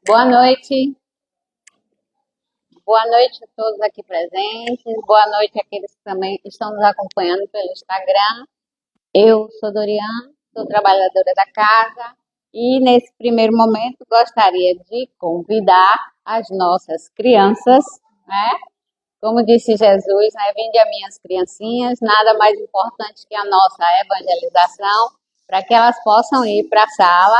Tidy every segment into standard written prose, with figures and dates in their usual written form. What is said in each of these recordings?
Boa noite, boa noite a todos aqui presentes, boa noite àqueles que também estão nos acompanhando pelo Instagram. Eu sou Doriane, sou trabalhadora da casa e nesse primeiro momento gostaria de convidar as nossas crianças, né? Como disse Jesus, né? Vinde a minhas criancinhas, nada mais importante que a nossa evangelização, para que elas possam ir para a sala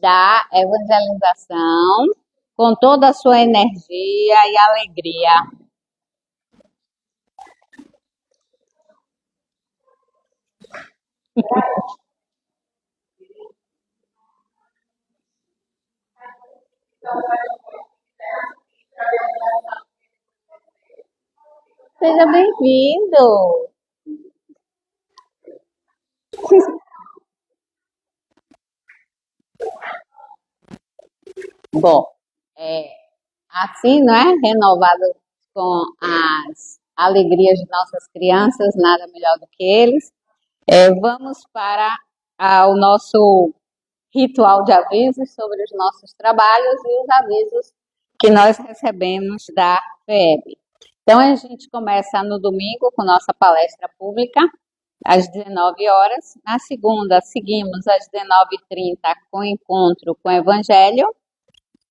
da evangelização com toda a sua energia e alegria. Seja bem-vindo! Bom, é, assim, não é? Renovado com as alegrias de nossas crianças, nada melhor do que eles. Vamos para o nosso ritual de avisos sobre os nossos trabalhos e os avisos que nós recebemos da FEB. Então, a gente começa no domingo com nossa palestra pública, às 19 horas. Na segunda, seguimos às 19h30 com o encontro com o Evangelho.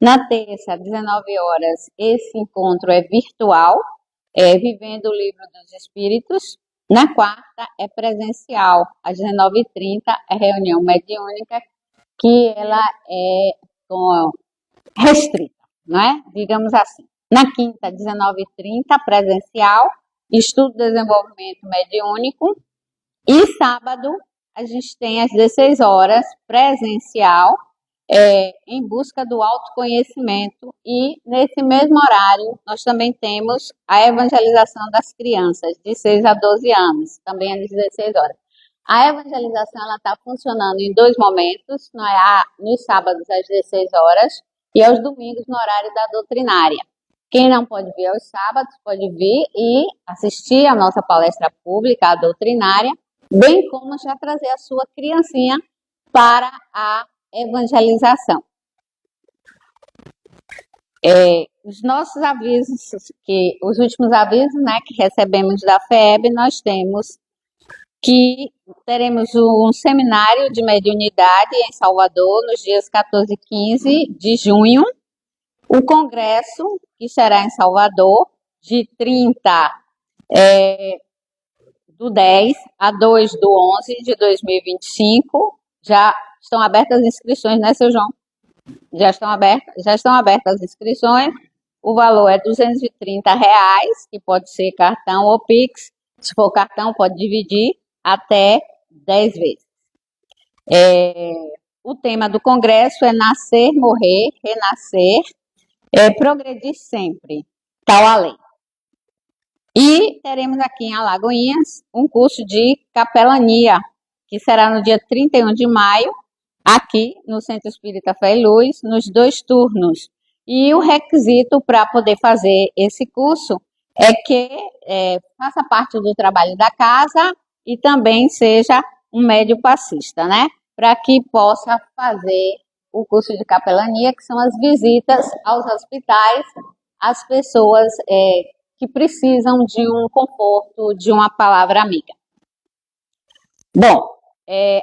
Na terça, às 19 horas, esse encontro é virtual, Vivendo o Livro dos Espíritos. Na quarta, é presencial, às 19h30, é reunião mediúnica, que ela é restrita, não é? Digamos assim. Na quinta, 19h30, presencial, estudo de desenvolvimento mediúnico. E sábado, a gente tem às 16 horas, presencial, em busca do autoconhecimento. E nesse mesmo horário, nós também temos a evangelização das crianças, de 6 a 12 anos, também às 16 horas. A evangelização está funcionando em dois momentos, não é? Nos sábados às 16 horas e aos domingos no horário da doutrinária. Quem não pode vir aos sábados pode vir e assistir a nossa palestra pública, a doutrinária, bem como já trazer a sua criancinha para a evangelização. Os nossos avisos, os últimos avisos, né, que recebemos da FEB, nós temos que teremos um seminário de mediunidade em Salvador nos dias 14 e 15 de junho, o congresso, que será em Salvador, de 30 do 10 a 2 do 11 de 2025. Já estão abertas as inscrições, né, seu João? Já estão abertas as inscrições. O valor é R$ 230, que pode ser cartão ou Pix. Se for cartão, pode dividir até 10 vezes. O tema do congresso é Nascer, Morrer, Renascer, Progredir Sempre, tal a lei. E teremos aqui em Alagoinhas um curso de capelania, que será no dia 31 de maio, aqui no Centro Espírita Fé e Luz, nos 2 turnos. E o requisito para poder fazer esse curso é que faça parte do trabalho da casa e também seja um médio passista, né? Para que possa fazer o curso de capelania, que são as visitas aos hospitais, às pessoas que precisam de um conforto, de uma palavra amiga. Bom,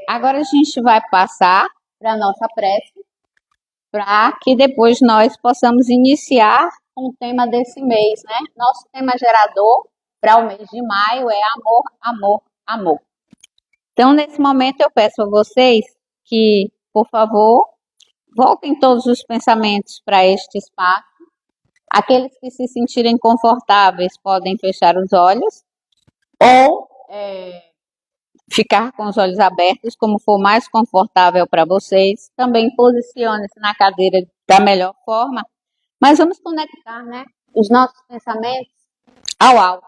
agora a gente vai passar para a nossa prece, para que depois nós possamos iniciar com o tema desse mês, né? Nosso tema gerador para o mês de maio é amor, amor, amor. Então, nesse momento, eu peço a vocês que, por favor, voltem todos os pensamentos para este espaço. Aqueles que se sentirem confortáveis podem fechar os olhos ou ficar com os olhos abertos, como for mais confortável para vocês. Também posicione-se na cadeira da melhor forma, mas vamos conectar, né, os nossos pensamentos ao alto.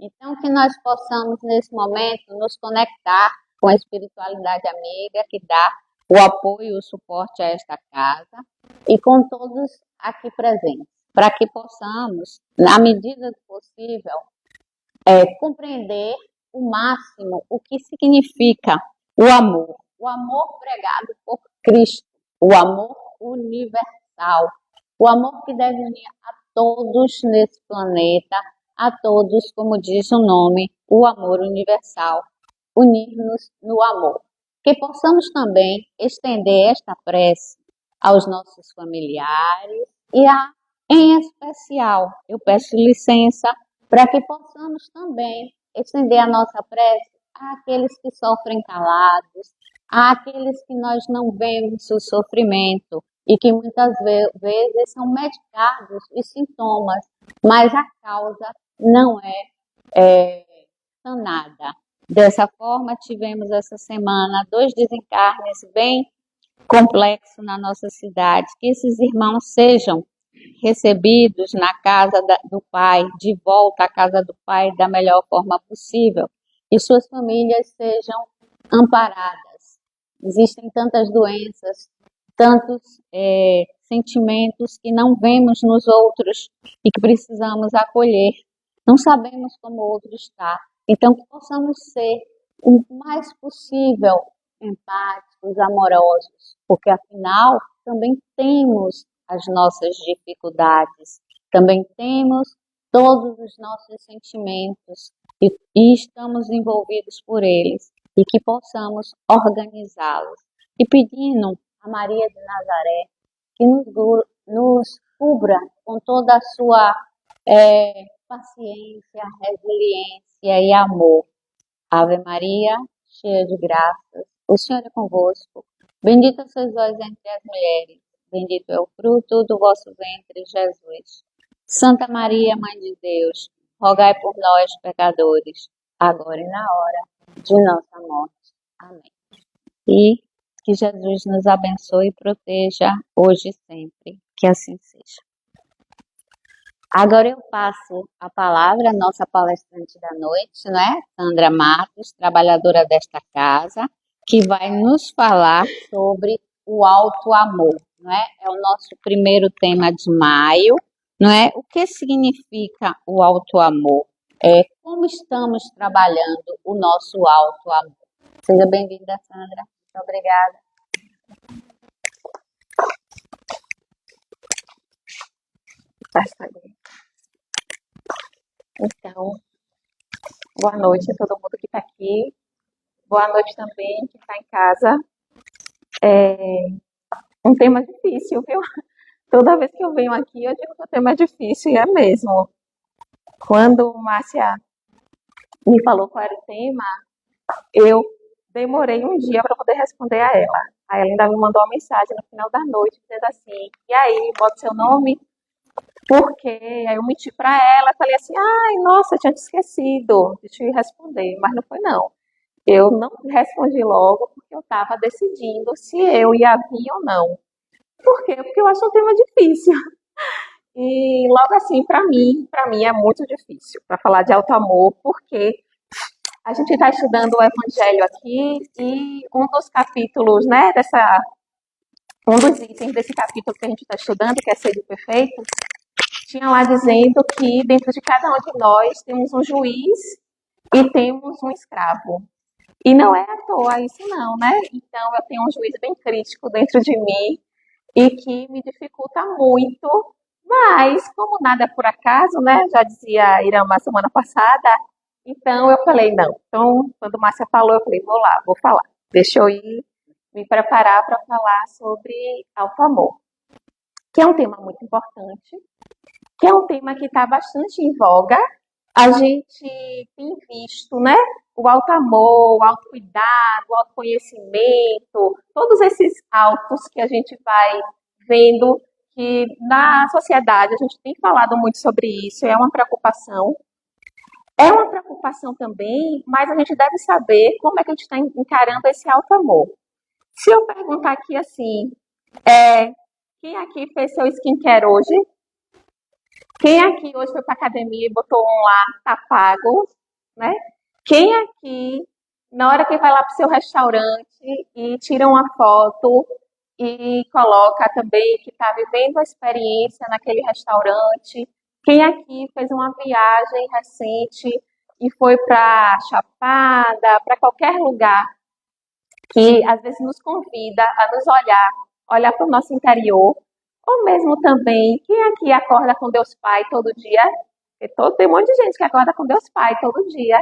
Então, que nós possamos, nesse momento, nos conectar com a espiritualidade amiga que dá o apoio e o suporte a esta casa e com todos aqui presentes, para que possamos, na medida do possível, compreender o máximo o que significa o amor pregado por Cristo, o amor universal, o amor que deve unir a todos nesse planeta, a todos, como diz o nome, o amor universal, unir-nos no amor. Que possamos também estender esta prece aos nossos familiares e em especial, eu peço licença para que possamos também estender a nossa prece àqueles que sofrem calados, àqueles que nós não vemos o sofrimento e que muitas vezes são medicados os sintomas, mas a causa não é sanada. Dessa forma, tivemos essa semana 2 desencarnes bem complexos na nossa cidade, que esses irmãos sejam recebidos na casa do Pai, de volta à casa do Pai da melhor forma possível, e suas famílias sejam amparadas. Existem tantas doenças, tantos sentimentos que não vemos nos outros e que precisamos acolher. Não sabemos como o outro está. Então, que possamos ser o mais possível empáticos, amorosos, porque afinal também temos as nossas dificuldades, também temos todos os nossos sentimentos e estamos envolvidos por eles e que possamos organizá-los. E pedindo a Maria de Nazaré que nos cubra com toda a sua paciência, resiliência e amor. Ave Maria, cheia de graças, o Senhor é convosco. Bendita sois vós entre as mulheres, bendito é o fruto do vosso ventre, Jesus. Santa Maria, Mãe de Deus, rogai por nós, pecadores, agora e na hora de nossa morte. Amém. E que Jesus nos abençoe e proteja hoje e sempre. Que assim seja. Agora eu passo a palavra à nossa palestrante da noite, né? Sandra Matos, trabalhadora desta casa, que vai nos falar sobre o alto amor, não é? É o nosso primeiro tema de maio, não é? O que significa o alto amor? Como estamos trabalhando o nosso alto amor? Seja bem-vinda, Sandra. Muito obrigada. Então, boa noite a todo mundo que está aqui. Boa noite também quem está em casa. Um tema difícil, viu? Toda vez que eu venho aqui, eu digo que o tema é difícil, e é mesmo. Quando Márcia me falou qual era o tema, eu demorei um dia para poder responder a ela. Aí ela ainda me mandou uma mensagem no final da noite, dizendo assim, e aí, bota seu nome? Porque aí eu menti para ela, falei assim, ai, nossa, eu tinha te esquecido de te responder, mas não foi não. Eu não respondi logo porque eu estava decidindo se eu ia vir ou não. Por quê? Porque eu acho um tema difícil. E logo assim, para mim é muito difícil para falar de alto amor, porque a gente está estudando o Evangelho aqui e um dos capítulos, né, um dos itens desse capítulo que a gente está estudando, que é Sede Perfeito, tinha lá dizendo que dentro de cada um de nós temos um juiz e temos um escravo. E não é à toa isso não, né? Então eu tenho um juiz bem crítico dentro de mim e que me dificulta muito, mas como nada é por acaso, né? Já dizia a Irama semana passada, então eu falei, não. Então, quando Márcia falou, eu falei, vou lá, vou falar. Deixa eu ir me preparar para falar sobre alto amor, que é um tema muito importante, que é um tema que está bastante em voga. A gente tem visto, né? O alto amor, o autocuidado, o autoconhecimento, todos esses autos que a gente vai vendo que na sociedade a gente tem falado muito sobre isso, é uma preocupação. É uma preocupação também, mas a gente deve saber como é que a gente está encarando esse alto amor. Se eu perguntar aqui assim, quem aqui fez seu skincare hoje? Quem aqui hoje foi para academia e botou um lá, tá pago, né? Quem aqui, na hora que vai lá para o seu restaurante e tira uma foto e coloca também que está vivendo a experiência naquele restaurante? Quem aqui fez uma viagem recente e foi para Chapada, para qualquer lugar que às vezes nos convida a nos olhar olhar para o nosso interior, ou mesmo também, quem aqui acorda com Deus Pai todo dia? Tem um monte de gente que acorda com Deus Pai todo dia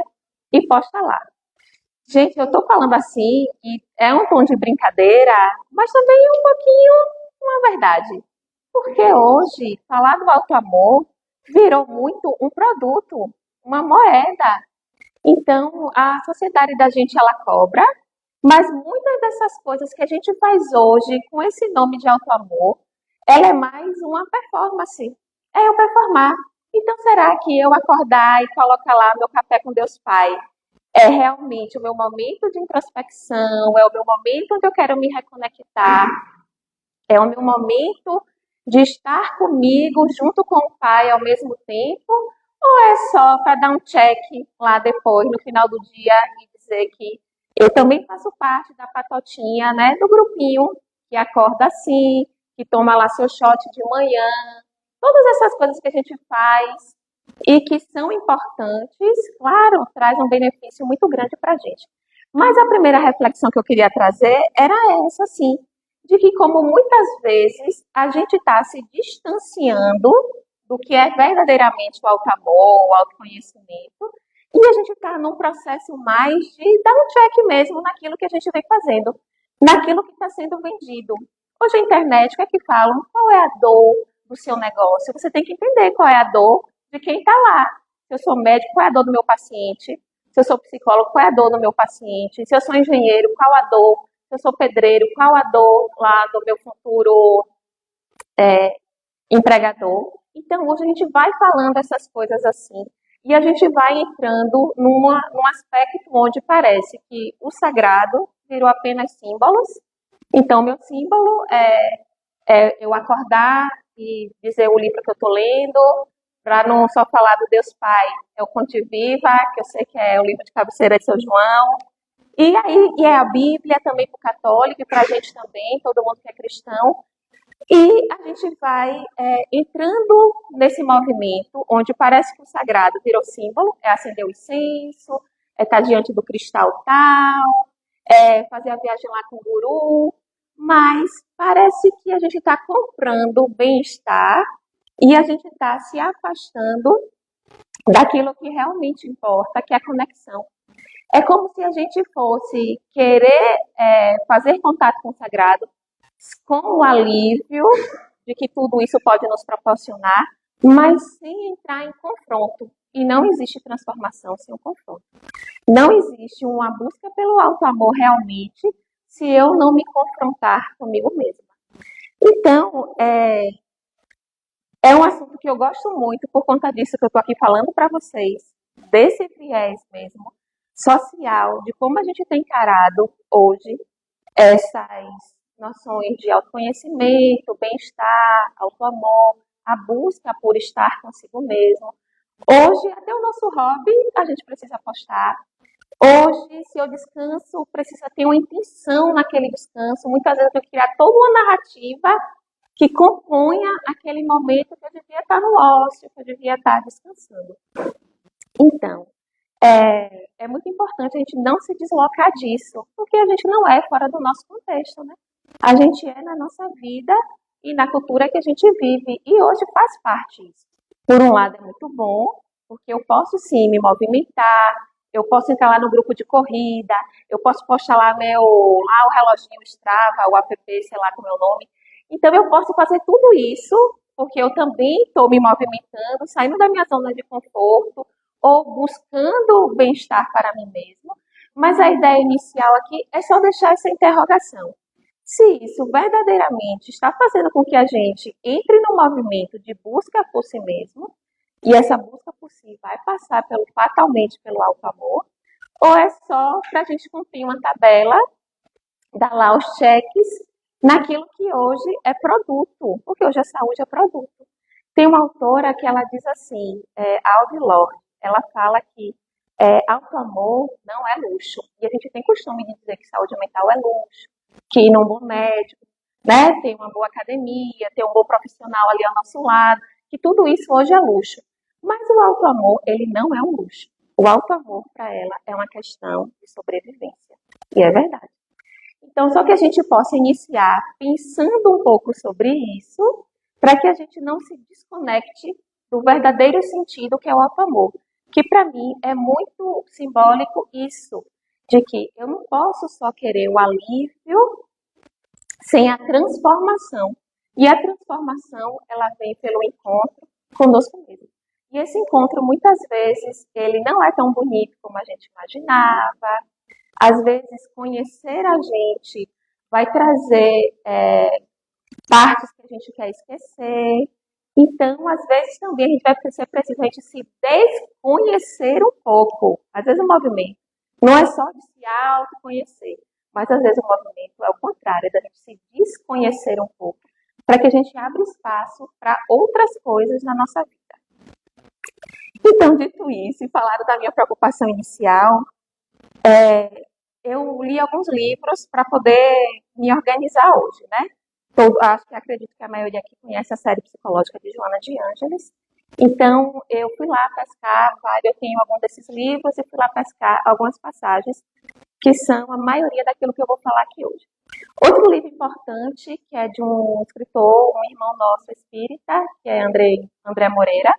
e posta lá. Gente, eu tô falando assim, e é um tom de brincadeira, mas também um pouquinho uma verdade. Porque hoje, falar do alto amor virou muito um produto, uma moeda. Então, a sociedade da gente, ela cobra, mas muitas dessas coisas que a gente faz hoje com esse nome de alto amor, ela é mais uma performance. É eu performar. Então, será que eu acordar e colocar lá meu café com Deus Pai é realmente o meu momento de introspecção, é o meu momento onde eu quero me reconectar, é o meu momento de estar comigo junto com o Pai ao mesmo tempo? Ou é só para dar um check lá depois, no final do dia, e dizer que eu também faço parte da patotinha, né, do grupinho que acorda assim, que toma lá seu shot de manhã, todas essas coisas que a gente faz e que são importantes, claro, traz um benefício muito grande para a gente. Mas a primeira reflexão que eu queria trazer era essa, assim, de que como muitas vezes a gente está se distanciando do que é verdadeiramente o alto amor, o autoconhecimento, e a gente está num processo mais de dar um check mesmo naquilo que a gente vem fazendo, naquilo que está sendo vendido. Hoje a internet, o que é que falam? Qual é a dor do seu negócio? Você tem que entender qual é a dor de quem está lá. Se eu sou médico, qual é a dor do meu paciente? Se eu sou psicólogo, qual é a dor do meu paciente? Se eu sou engenheiro, qual a dor? Se eu sou pedreiro, qual a dor lá do meu futuro empregador? Então, hoje a gente vai falando essas coisas assim, e a gente vai entrando num aspecto onde parece que o sagrado virou apenas símbolos. Então, meu símbolo é eu acordar e dizer o livro que eu estou lendo, para não só falar do Deus Pai, é o Conte Viva, que eu sei que é o livro de cabeceira de São João, e é a Bíblia também para o católico e para a gente também, todo mundo que é cristão. E a gente vai entrando nesse movimento onde parece que o sagrado virou símbolo, é acender o incenso, é estar diante do cristal tal, é fazer a viagem lá com o guru, mas parece que a gente está comprando bem-estar e a gente está se afastando daquilo que realmente importa, que é a conexão. É como se a gente fosse querer fazer contato com o sagrado com o alívio de que tudo isso pode nos proporcionar, mas sem entrar em confronto. E não existe transformação sem o confronto. Não existe uma busca pelo alto amor realmente se eu não me confrontar comigo mesma. Então, é um assunto que eu gosto muito por conta disso que eu estou aqui falando para vocês, desse viés mesmo social, de como a gente tem encarado hoje essas noções de autoconhecimento, bem-estar, autoamor, a busca por estar consigo mesmo. Hoje, até o nosso hobby, a gente precisa postar. Hoje, se eu descanso, precisa ter uma intenção naquele descanso. Muitas vezes eu tenho que criar toda uma narrativa que componha aquele momento que eu devia estar no ócio, que eu devia estar descansando. Então, é muito importante a gente não se deslocar disso, porque a gente não é fora do nosso contexto, né? A gente é na nossa vida e na cultura que a gente vive, e hoje faz parte disso. Por um lado é muito bom, porque eu posso sim me movimentar, eu posso entrar lá no grupo de corrida, eu posso postar lá o reloginho Strava, o app, sei lá como é o nome. Então eu posso fazer tudo isso, porque eu também estou me movimentando, saindo da minha zona de conforto, ou buscando o bem-estar para mim mesmo. Mas a ideia inicial aqui é só deixar essa interrogação. Se isso verdadeiramente está fazendo com que a gente entre no movimento de busca por si mesmo, e essa busca por si vai passar fatalmente pelo alto amor, ou é só para a gente cumprir uma tabela, dar lá os cheques naquilo que hoje é produto, porque hoje a saúde é produto. Tem uma autora que ela diz assim, Audre Lorde, ela fala que alto amor não é luxo. E a gente tem costume de dizer que saúde mental é luxo, que ir num bom médico, né, ter uma boa academia, ter um bom profissional ali ao nosso lado, que tudo isso hoje é luxo. Mas o alto amor, ele não é um luxo. O alto amor, para ela, é uma questão de sobrevivência. E é verdade. Então, só que a gente possa iniciar pensando um pouco sobre isso, para que a gente não se desconecte do verdadeiro sentido que é o auto-amor. Que para mim é muito simbólico isso, de que eu não posso só querer o alívio sem a transformação. E a transformação, ela vem pelo encontro conosco mesmo. E esse encontro, muitas vezes, ele não é tão bonito como a gente imaginava. Às vezes, conhecer a gente vai trazer partes que a gente quer esquecer. Então, às vezes, também a gente vai ser preciso a gente se desconhecer um pouco. Às vezes, o movimento não é só de se autoconhecer, mas às vezes o movimento é o contrário, é da gente se desconhecer um pouco, para que a gente abra espaço para outras coisas na nossa vida. Então, dito isso, e falado da minha preocupação inicial, eu li alguns livros para poder me organizar hoje, né? Acho que acredito que a maioria aqui conhece a série psicológica de Joana de Ângeles. Então, eu fui lá pescar, eu tenho algum desses livros e fui lá pescar algumas passagens que são a maioria daquilo que eu vou falar aqui hoje. Outro livro importante, que é de um escritor, um irmão nosso espírita, que é André Moreira,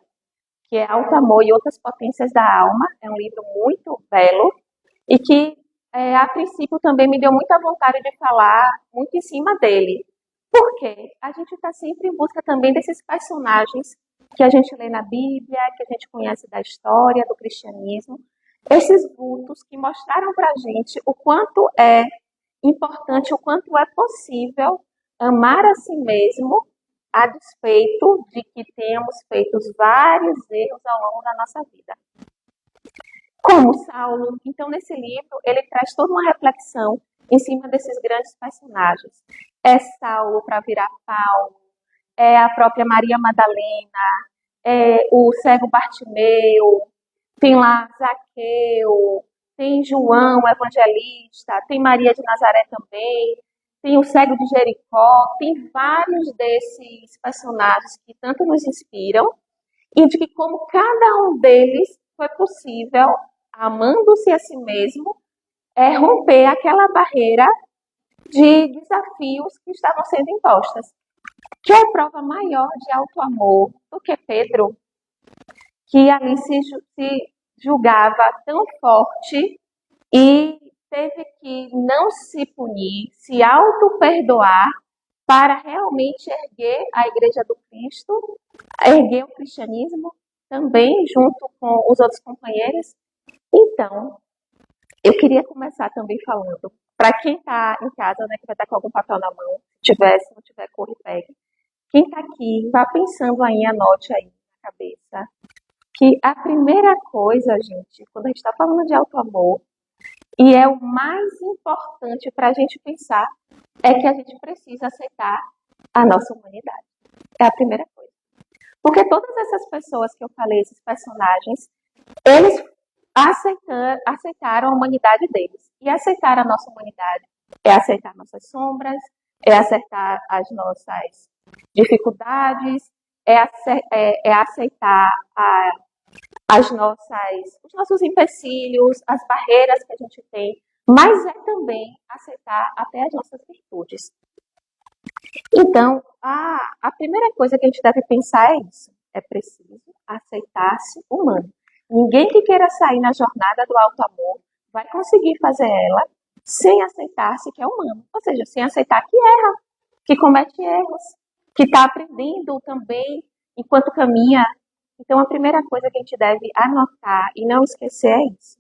que é Alto Amor e Outras Potências da Alma. É um livro muito belo e que, a princípio, também me deu muita vontade de falar muito em cima dele. Porque a gente está sempre em busca também desses personagens que a gente lê na Bíblia, que a gente conhece da história, do cristianismo. Esses vultos que mostraram para a gente o quanto é importante, o quanto é possível amar a si mesmo, a despeito de que tenhamos feito vários erros ao longo da nossa vida. Como Saulo, então nesse livro ele traz toda uma reflexão em cima desses grandes personagens. É Saulo para virar Paulo, é a própria Maria Madalena, é o cego Bartimeu, tem lá Zaqueu, tem João Evangelista, tem Maria de Nazaré também, tem o cego de Jericó, tem vários desses personagens que tanto nos inspiram e de que como cada um deles foi possível, amando-se a si mesmo, romper aquela barreira de desafios que estavam sendo impostas. Que é prova maior de auto-amor do que Pedro, que ali se julgava tão forte e teve que não se punir, se auto-perdoar para realmente erguer a Igreja do Cristo, erguer o cristianismo também junto com os outros companheiros. Então, eu queria começar também falando, para quem está em casa, né, que vai estar com algum papel na mão, se não tiver, corre e pegue. Quem está aqui, vá pensando aí, anote aí na cabeça, que a primeira coisa, gente, quando a gente está falando de auto-amor, e é o mais importante para a gente pensar, é que a gente precisa aceitar a nossa humanidade. É a primeira coisa. Porque todas essas pessoas que eu falei, esses personagens, eles aceitaram a humanidade deles. E aceitar a nossa humanidade é aceitar nossas sombras, é aceitar as nossas dificuldades, é aceitar os nossos empecilhos, as barreiras que a gente tem, mas é também aceitar até as nossas virtudes. Então, a primeira coisa que a gente deve pensar é isso. É preciso aceitar-se humano. Ninguém que queira sair na jornada do auto-amor vai conseguir fazer ela sem aceitar-se que é humano. Ou seja, sem aceitar que erra, que comete erros, que está aprendendo também enquanto caminha. Então, a primeira coisa que a gente deve anotar e não esquecer é isso.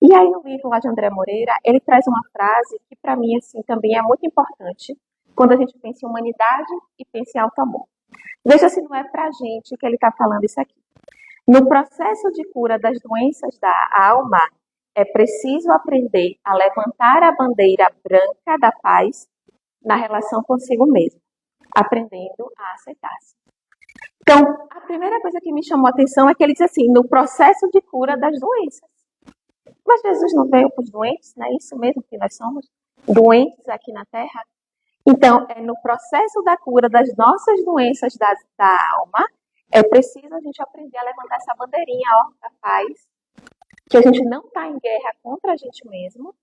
E aí, no livro lá de André Moreira, ele traz uma frase que, para mim, assim, também é muito importante quando a gente pensa em humanidade e pensa em auto-amor. Veja se não é para a gente que ele está falando isso aqui. No processo de cura das doenças da alma, é preciso aprender a levantar a bandeira branca da paz na relação consigo mesmo, aprendendo a aceitar-se. Então, a primeira coisa que me chamou a atenção é que ele diz assim, no processo de cura das doenças. Mas Jesus não veio para os doentes, não é isso mesmo que nós somos? Doentes aqui na Terra? Então, é no processo da cura das nossas doenças da alma, é preciso a gente aprender a levantar essa bandeirinha da paz, que a gente não está em guerra contra a gente mesmo,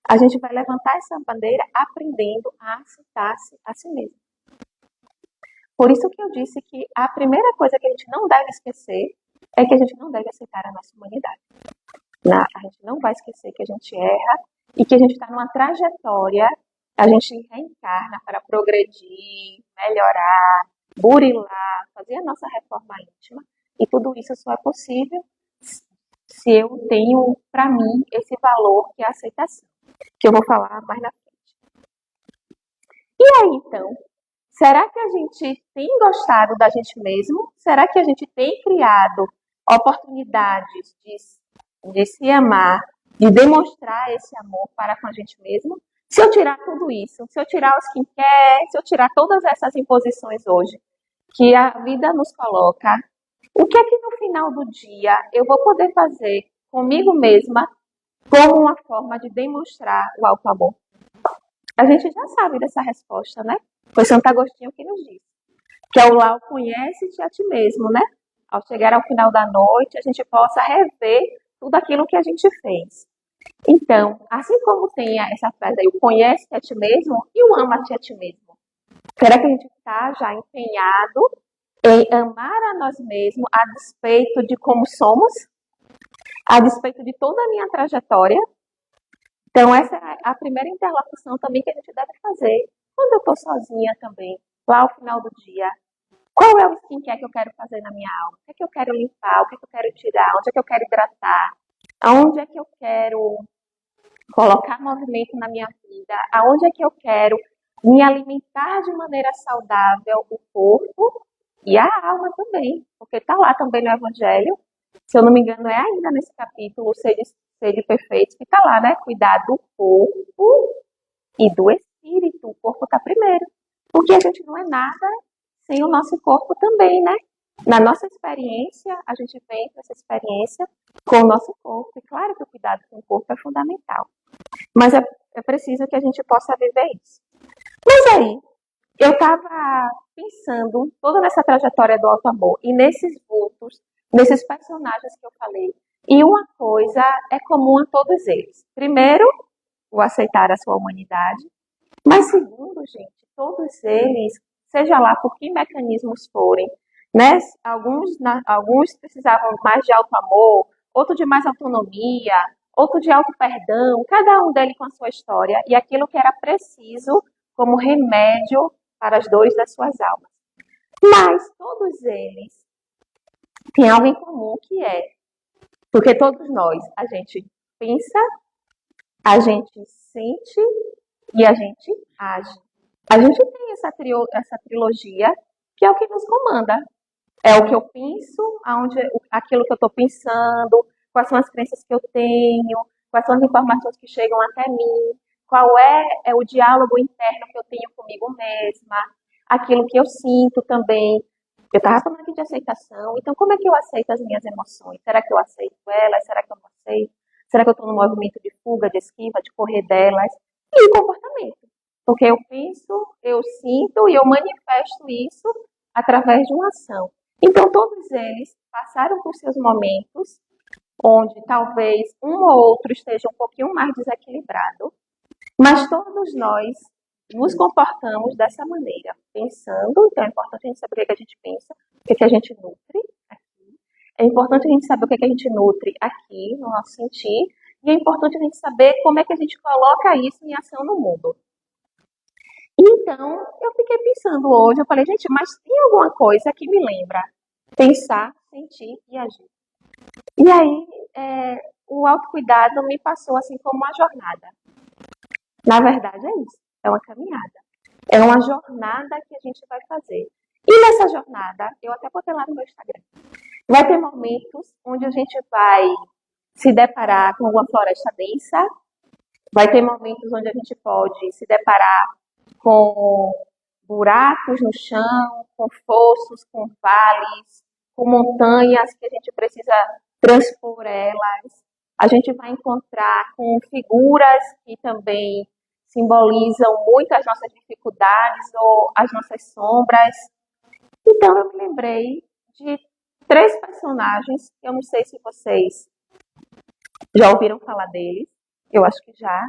A gente vai levantar essa bandeira aprendendo a aceitar-se a si mesmo. Por isso que eu disse que a primeira coisa que a gente não deve esquecer é que a gente não deve aceitar a nossa humanidade. A gente não vai esquecer que a gente erra e que a gente está numa trajetória, a gente reencarna para progredir, melhorar, burilar, fazer a nossa reforma íntima. E tudo isso só é possível se eu tenho, para mim, esse valor que é a aceitação, que eu vou falar mais na frente. E aí, então, será que a gente tem gostado da gente mesmo? Será que a gente tem criado oportunidades de se amar, de demonstrar esse amor para com a gente mesmo? Se eu tirar tudo isso, se eu tirar o skincare, se eu tirar todas essas imposições hoje que a vida nos coloca, o que é que no final do dia eu vou poder fazer comigo mesma como uma forma de demonstrar o auto-amor? A gente já sabe dessa resposta, né? Foi Santo Agostinho que nos disse. Que é o lá conhece-te a ti mesmo, né? Ao chegar ao final da noite, a gente possa rever tudo aquilo que a gente fez. Então, assim como tem essa frase aí, o conhece-te a ti mesmo e o ama-te a ti mesmo. Será que a gente está já empenhado em amar a nós mesmos a despeito de como somos? A despeito de toda a minha trajetória? Então, essa é a primeira interlocução também que a gente deve fazer quando eu estou sozinha também, lá ao final do dia. Qual é o skincare que eu quero fazer na minha alma? O que é que eu quero limpar? O que é que eu quero tirar? Onde é que eu quero hidratar? Aonde é que eu quero colocar movimento na minha vida? Aonde é que eu quero me alimentar de maneira saudável o corpo e a alma também? Porque está lá também no Evangelho, se eu não me engano, é ainda nesse capítulo, Sede perfeitos, que está lá, né? Cuidar do corpo e do espírito. O corpo está primeiro. Porque a gente não é nada sem o nosso corpo também, né? Na nossa experiência, a gente vem com essa experiência com o nosso corpo. E claro que o cuidado com o corpo é fundamental. Mas é preciso que a gente possa viver isso. Mas aí, eu estava pensando toda nessa trajetória do auto-amor e nesses vultos, nesses personagens que eu falei. E uma coisa é comum a todos eles. Primeiro, o aceitar a sua humanidade. Mas segundo, gente, todos eles, seja lá por que mecanismos forem, né? Alguns precisavam mais de auto-amor, outro de mais autonomia, outro de auto-perdão, cada um deles com a sua história e aquilo que era preciso como remédio para as dores das suas almas. Mas todos eles têm algo em comum que é, porque todos nós, a gente pensa, a gente sente e a gente age. A gente tem essa trilogia que é o que nos comanda. É o que eu penso, aquilo que eu estou pensando, quais são as crenças que eu tenho, quais são as informações que chegam até mim, qual é o diálogo interno que eu tenho comigo mesma, aquilo que eu sinto também. Eu estava falando aqui de aceitação, então como é que eu aceito as minhas emoções? Será que eu aceito elas? Será que eu não aceito? Será que eu estou no movimento de fuga, de esquiva, de correr delas? E o comportamento. Porque eu penso, eu sinto e eu manifesto isso através de uma ação. Então, todos eles passaram por seus momentos onde talvez um ou outro esteja um pouquinho mais desequilibrado, mas todos nós nos comportamos dessa maneira, pensando. Então, é importante a gente saber o que a gente pensa, o que a gente nutre aqui. É importante a gente saber o que a gente nutre aqui, no nosso sentir, e é importante a gente saber como é que a gente coloca isso em ação no mundo. Então, eu fiquei pensando hoje, eu falei, gente, mas tem alguma coisa que me lembra pensar, sentir e agir. E aí, o autocuidado me passou assim como uma jornada. Na verdade, é isso, é uma caminhada. É uma jornada que a gente vai fazer. E nessa jornada, eu até botei lá no meu Instagram, vai ter momentos onde a gente vai se deparar com uma floresta densa, vai ter momentos onde a gente pode se deparar com buracos no chão, com fossos, com vales, com montanhas que a gente precisa transpor elas. A gente vai encontrar com figuras que também simbolizam muito as nossas dificuldades ou as nossas sombras. Então eu me lembrei de 3 personagens, eu não sei se vocês já ouviram falar deles, eu acho que já.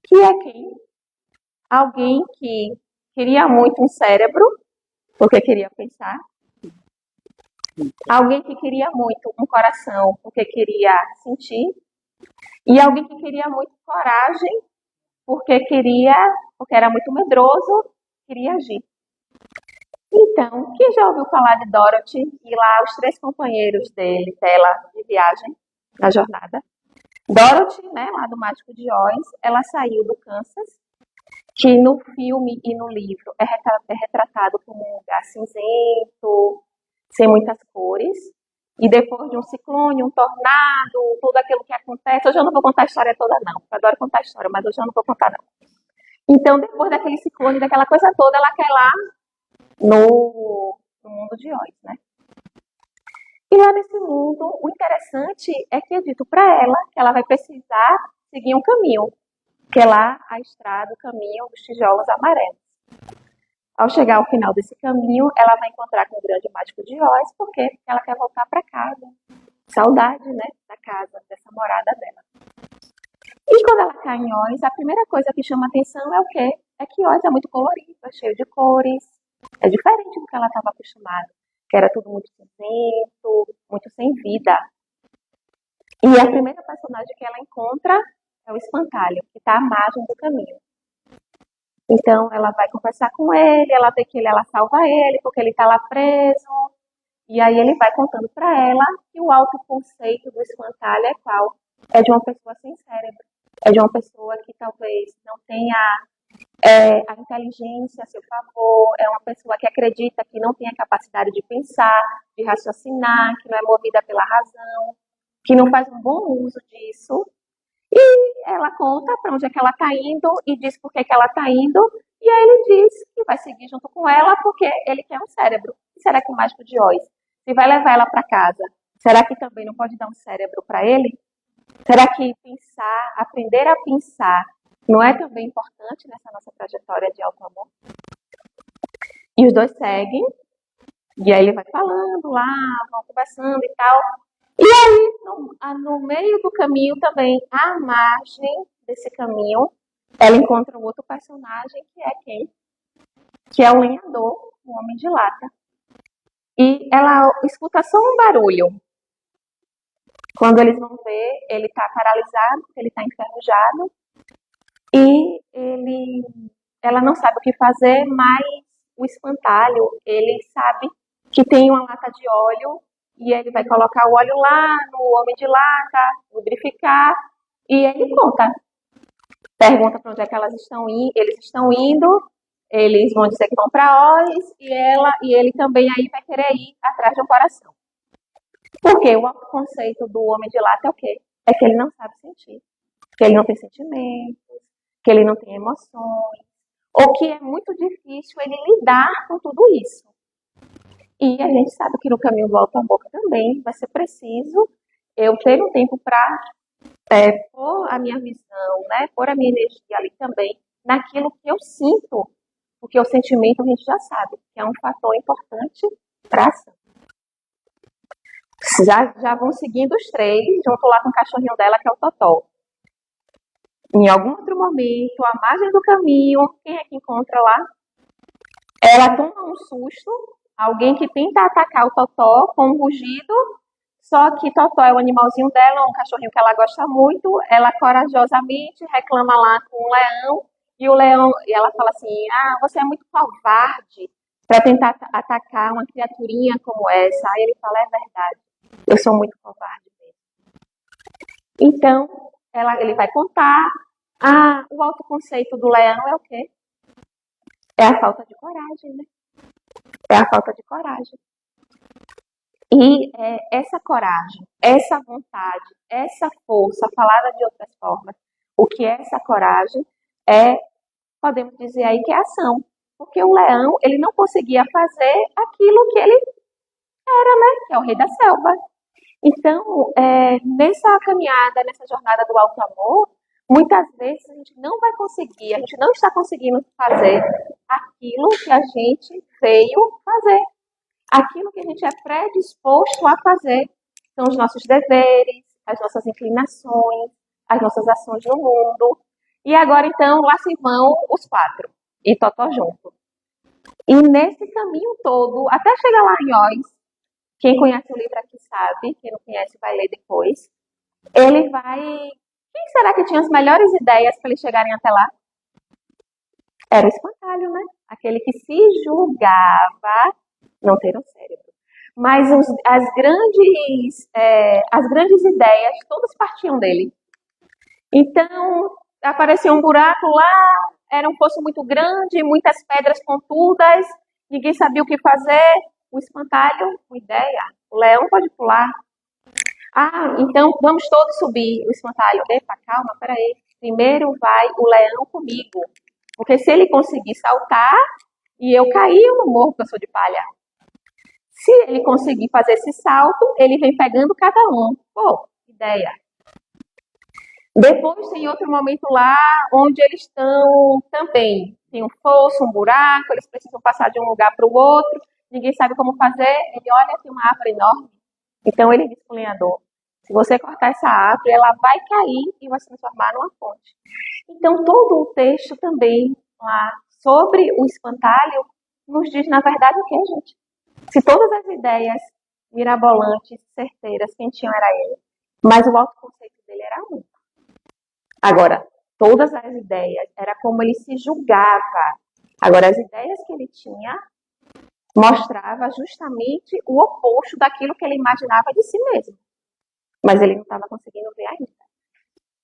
que é quem? Alguém que queria muito um cérebro, porque queria pensar. Alguém que queria muito um coração, porque queria sentir. E alguém que queria muito coragem, porque era muito medroso, queria agir. Então, quem já ouviu falar de Dorothy e lá os três companheiros dela de viagem, na jornada? Dorothy, né, lá do Mágico de Oz, ela saiu do Kansas, que no filme e no livro é retratado como um lugar cinzento, sem muitas cores. E depois de um ciclone, um tornado, tudo aquilo que acontece, hoje eu não vou contar a história toda não, eu adoro contar a história, mas hoje eu não vou contar não. Então, depois daquele ciclone, daquela coisa toda, ela quer lá no mundo de Oz, né? E lá nesse mundo, o interessante é que é dito para ela que ela vai precisar seguir um caminho, que é lá a estrada, o caminho dos tijolos amarelos. Ao chegar ao final desse caminho, ela vai encontrar com o grande mágico de Oz, porque ela quer voltar para casa. Saudade, né, da casa, dessa morada dela. E quando ela cai em Oz, a primeira coisa que chama atenção é o quê? É que Oz é muito colorido, é cheio de cores. É diferente do que ela estava acostumada, que era tudo muito cinzento, muito sem vida. E a primeira personagem que ela encontra é o espantalho, que está à margem do caminho. Então ela vai conversar com ele, ela vê que ela salva ele, porque ele está lá preso. E aí ele vai contando para ela que o autoconceito do espantalho é qual? É de uma pessoa sem cérebro. É de uma pessoa que talvez não tenha a inteligência a seu favor, é uma pessoa que acredita que não tem a capacidade de pensar, de raciocinar, que não é movida pela razão, que não faz um bom uso disso. E ela conta para onde é que ela está indo e diz por que ela está indo. E aí ele diz que vai seguir junto com ela porque ele quer um cérebro. E será que o mágico de Oz, se vai levar ela para casa, será que também não pode dar um cérebro para ele? Será que pensar, aprender a pensar, não é também importante nessa nossa trajetória de auto-amor? E os dois seguem, e aí ele vai falando lá, vão conversando e tal. E aí, no meio do caminho também, à margem desse caminho, ela encontra um outro personagem que é quem? Que é o lenhador, o homem de lata. E ela escuta só um barulho. Quando eles vão ver, ele está paralisado, ele está enferrujado. E ela não sabe o que fazer, mas o espantalho, ele sabe que tem uma lata de óleo e ele vai colocar o óleo lá no homem de lata, lubrificar, e ele conta. Pergunta para onde é que eles estão indo, eles vão dizer que vão para Oz e ele também aí vai querer ir atrás de um coração. Porque o autoconceito do homem de lata é o quê? É que ele não sabe sentir, que ele não tem sentimentos, que ele não tem emoções, ou que é muito difícil ele lidar com tudo isso. E a gente sabe que no caminho do auto-amor também vai ser preciso eu ter um tempo para pôr a minha visão, né, pôr a minha energia ali também naquilo que eu sinto, porque o sentimento a gente já sabe que é um fator importante para a ação. Já vão seguindo os três, junto lá com o cachorrinho dela, que é o Totó. Em algum outro momento, à margem do caminho, quem é que encontra lá? Ela toma um susto, alguém que tenta atacar o Totó com um rugido, só que Totó é o animalzinho dela, um cachorrinho que ela gosta muito, ela corajosamente reclama lá com o leão, e ela fala assim, você é muito covarde para tentar atacar uma criaturinha como essa. Aí ele fala, é verdade, eu sou muito covarde mesmo. Então, ele vai contar, o autoconceito do leão é o quê? É a falta de coragem, né? É a falta de coragem. E essa coragem, essa vontade, essa força, falada de outras formas, o que é essa coragem podemos dizer aí que é ação. Porque o leão, ele não conseguia fazer aquilo que ele era, né? Que é o rei da selva. Então, nessa caminhada, nessa jornada do auto-amor, muitas vezes a gente não vai conseguir, a gente não está conseguindo fazer aquilo que a gente veio fazer. Aquilo que a gente é predisposto a fazer. São os nossos deveres, as nossas inclinações, as nossas ações no mundo. E agora, então, lá se vão os 4 e Totó junto. E nesse caminho todo, até chegar lá em Oz, quem conhece o livro aqui sabe, quem não conhece vai ler depois, ele vai... Quem será que tinha as melhores ideias para eles chegarem até lá? Era o espantalho, né? Aquele que se julgava não ter um cérebro. Mas as grandes ideias, todas partiam dele. Então, aparecia um buraco lá, era um poço muito grande, muitas pedras pontudas, ninguém sabia o que fazer. O espantalho, uma ideia, o leão pode pular. Ah, então vamos todos subir. O espantalho, epa, calma, peraí. Primeiro vai o leão comigo. Porque se ele conseguir saltar e eu cair, eu não morro, porque eu sou de palha. Se ele conseguir fazer esse salto, ele vem pegando cada um. Pô, ideia. Depois tem outro momento lá, onde eles estão também. Tem um fosso, um buraco, eles precisam passar de um lugar para o outro. Ninguém sabe como fazer. Ele olha, tem uma árvore enorme. Então ele diz para o lenhador, se você cortar essa árvore, ela vai cair e vai se transformar numa fonte. Então todo o texto também lá sobre o espantalho nos diz, na verdade, o que, gente? Se todas as ideias mirabolantes, certeiras, quem tinha era ele, mas o autoconceito dele era um. Agora, todas as ideias, era como ele se julgava. Agora, as ideias que ele tinha mostrava justamente o oposto daquilo que ele imaginava de si mesmo. Mas ele não estava conseguindo ver ainda.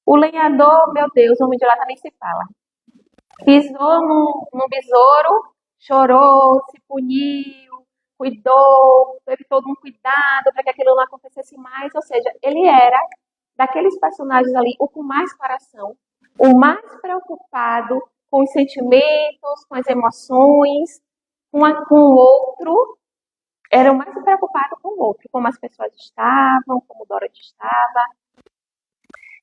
O lenhador, meu Deus, o homem de lá também se fala. Pisou no besouro, chorou, se puniu, cuidou, teve todo um cuidado para que aquilo não acontecesse mais. Ou seja, ele era, daqueles personagens ali, o com mais coração, o mais preocupado com os sentimentos, com as emoções, com o outro, era o mais preocupado com o outro, como as pessoas estavam, como Dorothy estava.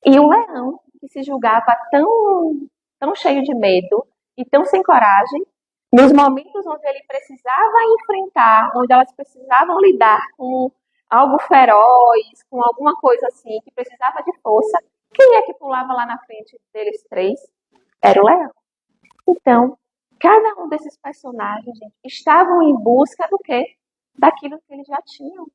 E o leão, que se julgava tão cheio de medo e tão sem coragem, nos momentos onde ele precisava enfrentar, onde elas precisavam lidar com algo feroz, com alguma coisa assim, que precisava de força, quem é que pulava lá na frente deles 3? Era o leão. Então, cada um desses personagens, gente, estavam em busca do quê? Daquilo que eles já tinham.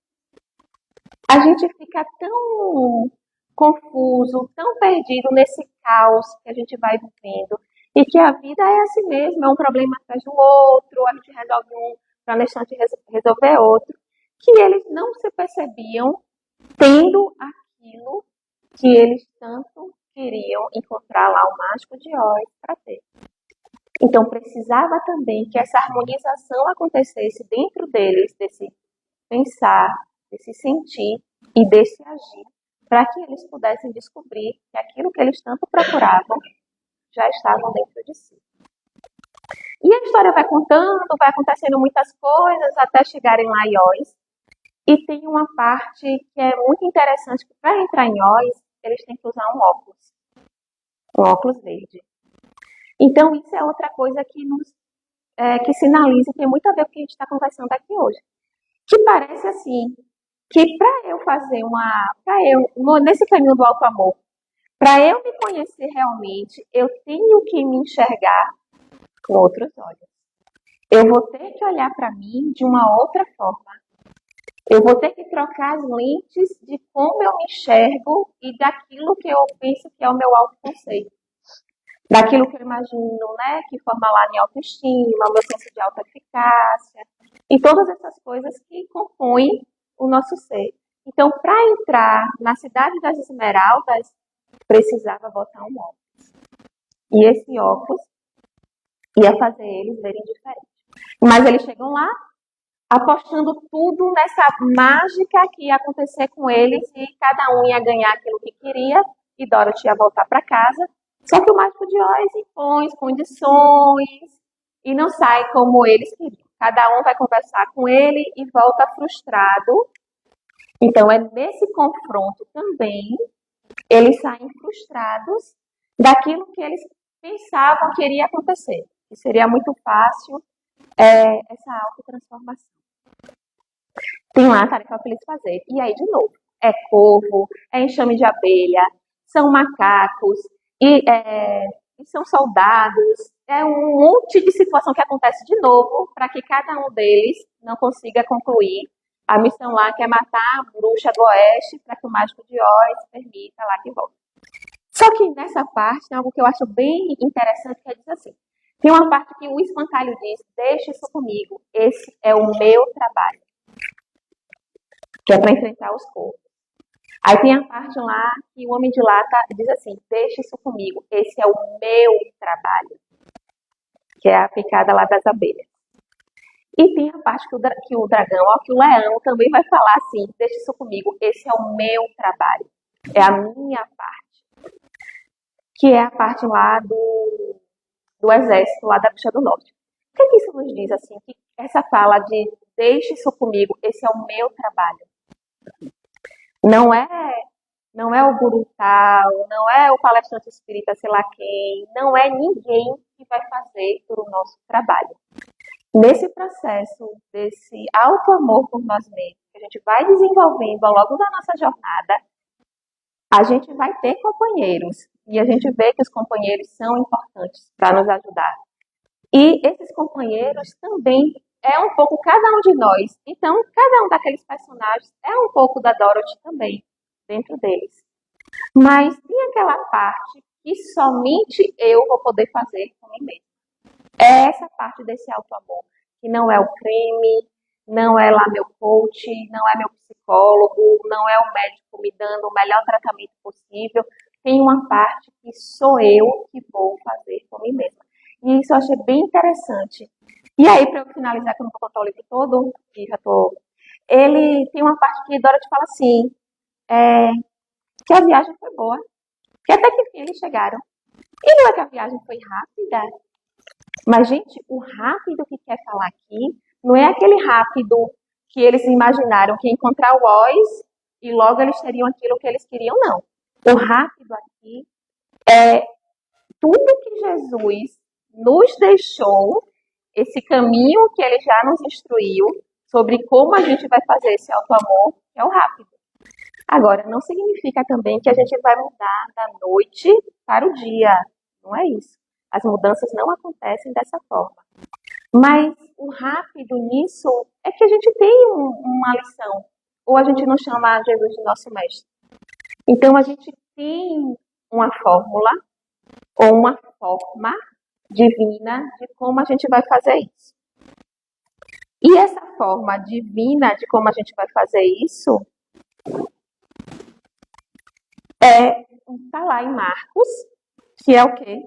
A gente fica tão confuso, tão perdido nesse caos que a gente vai vivendo. E que a vida é assim mesmo, é um problema atrás do outro, a gente resolve um para na instante resolver outro. Que eles não se percebiam tendo aquilo que eles tanto queriam encontrar lá o mágico de Oz para ter. Então precisava também que essa harmonização acontecesse dentro deles, desse pensar, desse sentir e desse agir, para que eles pudessem descobrir que aquilo que eles tanto procuravam já estavam dentro de si. E a história vai contando, vai acontecendo muitas coisas até chegarem lá em Oz. E tem uma parte que é muito interessante, que para entrar em Oz, eles têm que usar um óculos verde. Então isso é outra coisa que que sinaliza, tem muito a ver com o que a gente está conversando aqui hoje. Que parece assim, que para eu fazer nesse caminho do alto amor, para eu me conhecer realmente, eu tenho que me enxergar com outros olhos. Eu vou ter que olhar para mim de uma outra forma. Eu vou ter que trocar as lentes de como eu me enxergo e daquilo que eu penso que é o meu autoconceito. Daquilo que eu imagino, né, que forma lá minha autoestima, o meu senso de autoeficácia e todas essas coisas que compõem o nosso ser. Então, para entrar na Cidade das Esmeraldas, precisava botar um óculos. E esse óculos ia fazer eles verem diferente. Mas eles chegam lá, apostando tudo nessa mágica que ia acontecer com eles e cada um ia ganhar aquilo que queria e Dorothy ia voltar para casa. Só que o mágico de Oz impõe condições e não sai como eles queriam. Cada um vai conversar com ele e volta frustrado. Então, é nesse confronto também, eles saem frustrados daquilo que eles pensavam que iria acontecer. Que seria muito fácil essa autotransformação. Tem lá a tarefa para eles fazerem. E aí, de novo, é corvo, é enxame de abelha, são macacos, e e são soldados, é um monte de situação que acontece de novo para que cada um deles não consiga concluir a missão lá, que é matar a bruxa do oeste para que o mágico de Oz permita lá que volte. Só que nessa parte tem algo que eu acho bem interessante, que é dizer assim, tem uma parte que o espantalho diz, deixa isso comigo, esse é o meu trabalho, que é para enfrentar os corpos. Aí tem a parte lá que o homem de lata diz assim, deixa isso comigo, esse é o meu trabalho, que é a picada lá das abelhas. E tem a parte que o dragão, ó, que o leão também vai falar assim, deixa isso comigo, esse é o meu trabalho, é a minha parte, que é a parte lá do exército, lá da Bruxa do Norte. O que isso nos diz, assim, que essa fala de deixe isso comigo, esse é o meu trabalho. Não é o guru tal, não é o palestrante espírita, sei lá quem, não é ninguém que vai fazer o nosso trabalho. Nesse processo desse auto-amor por nós mesmos, que a gente vai desenvolvendo ao longo da nossa jornada, a gente vai ter companheiros. E a gente vê que os companheiros são importantes para nos ajudar. E esses companheiros também é um pouco cada um de nós. Então, cada um daqueles personagens é um pouco da Dorothy também, dentro deles. Mas tem aquela parte que somente eu vou poder fazer por mim mesma. É essa parte desse auto-amor, que não é o crime, não é lá meu coach, não é meu psicólogo, não é o médico me dando o melhor tratamento possível. Tem uma parte que sou eu que vou fazer por mim mesma. E isso eu achei bem interessante. E aí, para eu finalizar, que eu não vou contar o livro todo, que já tô... Ele tem uma parte que Dorothy fala assim, que a viagem foi boa, que até que enfim eles chegaram. E não é que a viagem foi rápida, mas, gente, o rápido que quer falar aqui não é aquele rápido que eles imaginaram que ia encontrar o Oz e logo eles teriam aquilo que eles queriam, não. O rápido aqui é tudo que Jesus nos deixou, esse caminho que ele já nos instruiu sobre como a gente vai fazer esse auto-amor, que é o rápido. Agora, não significa também que a gente vai mudar da noite para o dia. Não é isso. As mudanças não acontecem dessa forma. Mas o rápido nisso é que a gente tem uma lição. Ou a gente não chama Jesus de nosso mestre. Então, a gente tem uma fórmula ou uma forma divina de como a gente vai fazer isso. E essa forma divina de como a gente vai fazer isso está lá em Marcos, que é o quê?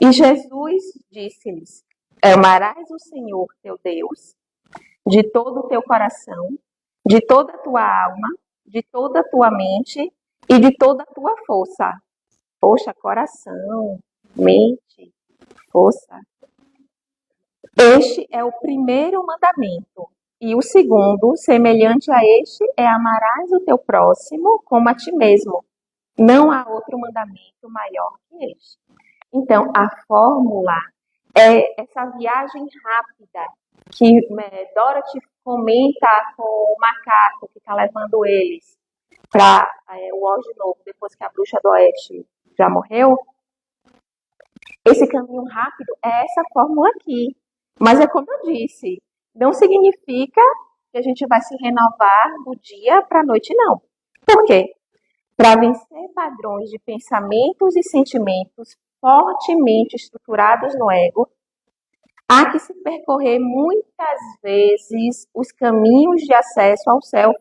E Jesus disse-lhes, amarás o Senhor teu Deus de todo o teu coração, de toda a tua alma, de toda a tua mente e de toda a tua força. Poxa, coração, mente, força. Este é o primeiro mandamento. E o segundo, semelhante a este, é amarás o teu próximo como a ti mesmo. Não há outro mandamento maior que este. Então, a fórmula é essa viagem rápida que Dorothy comenta com o macaco que está levando eles para o Oz de novo, depois que a bruxa do oeste já morreu. Esse caminho rápido é essa fórmula aqui. Mas é como eu disse, não significa que a gente vai se renovar do dia para a noite, não. Por quê? Para vencer padrões de pensamentos e sentimentos fortemente estruturados no ego, há que se percorrer muitas vezes os caminhos de acesso ao self,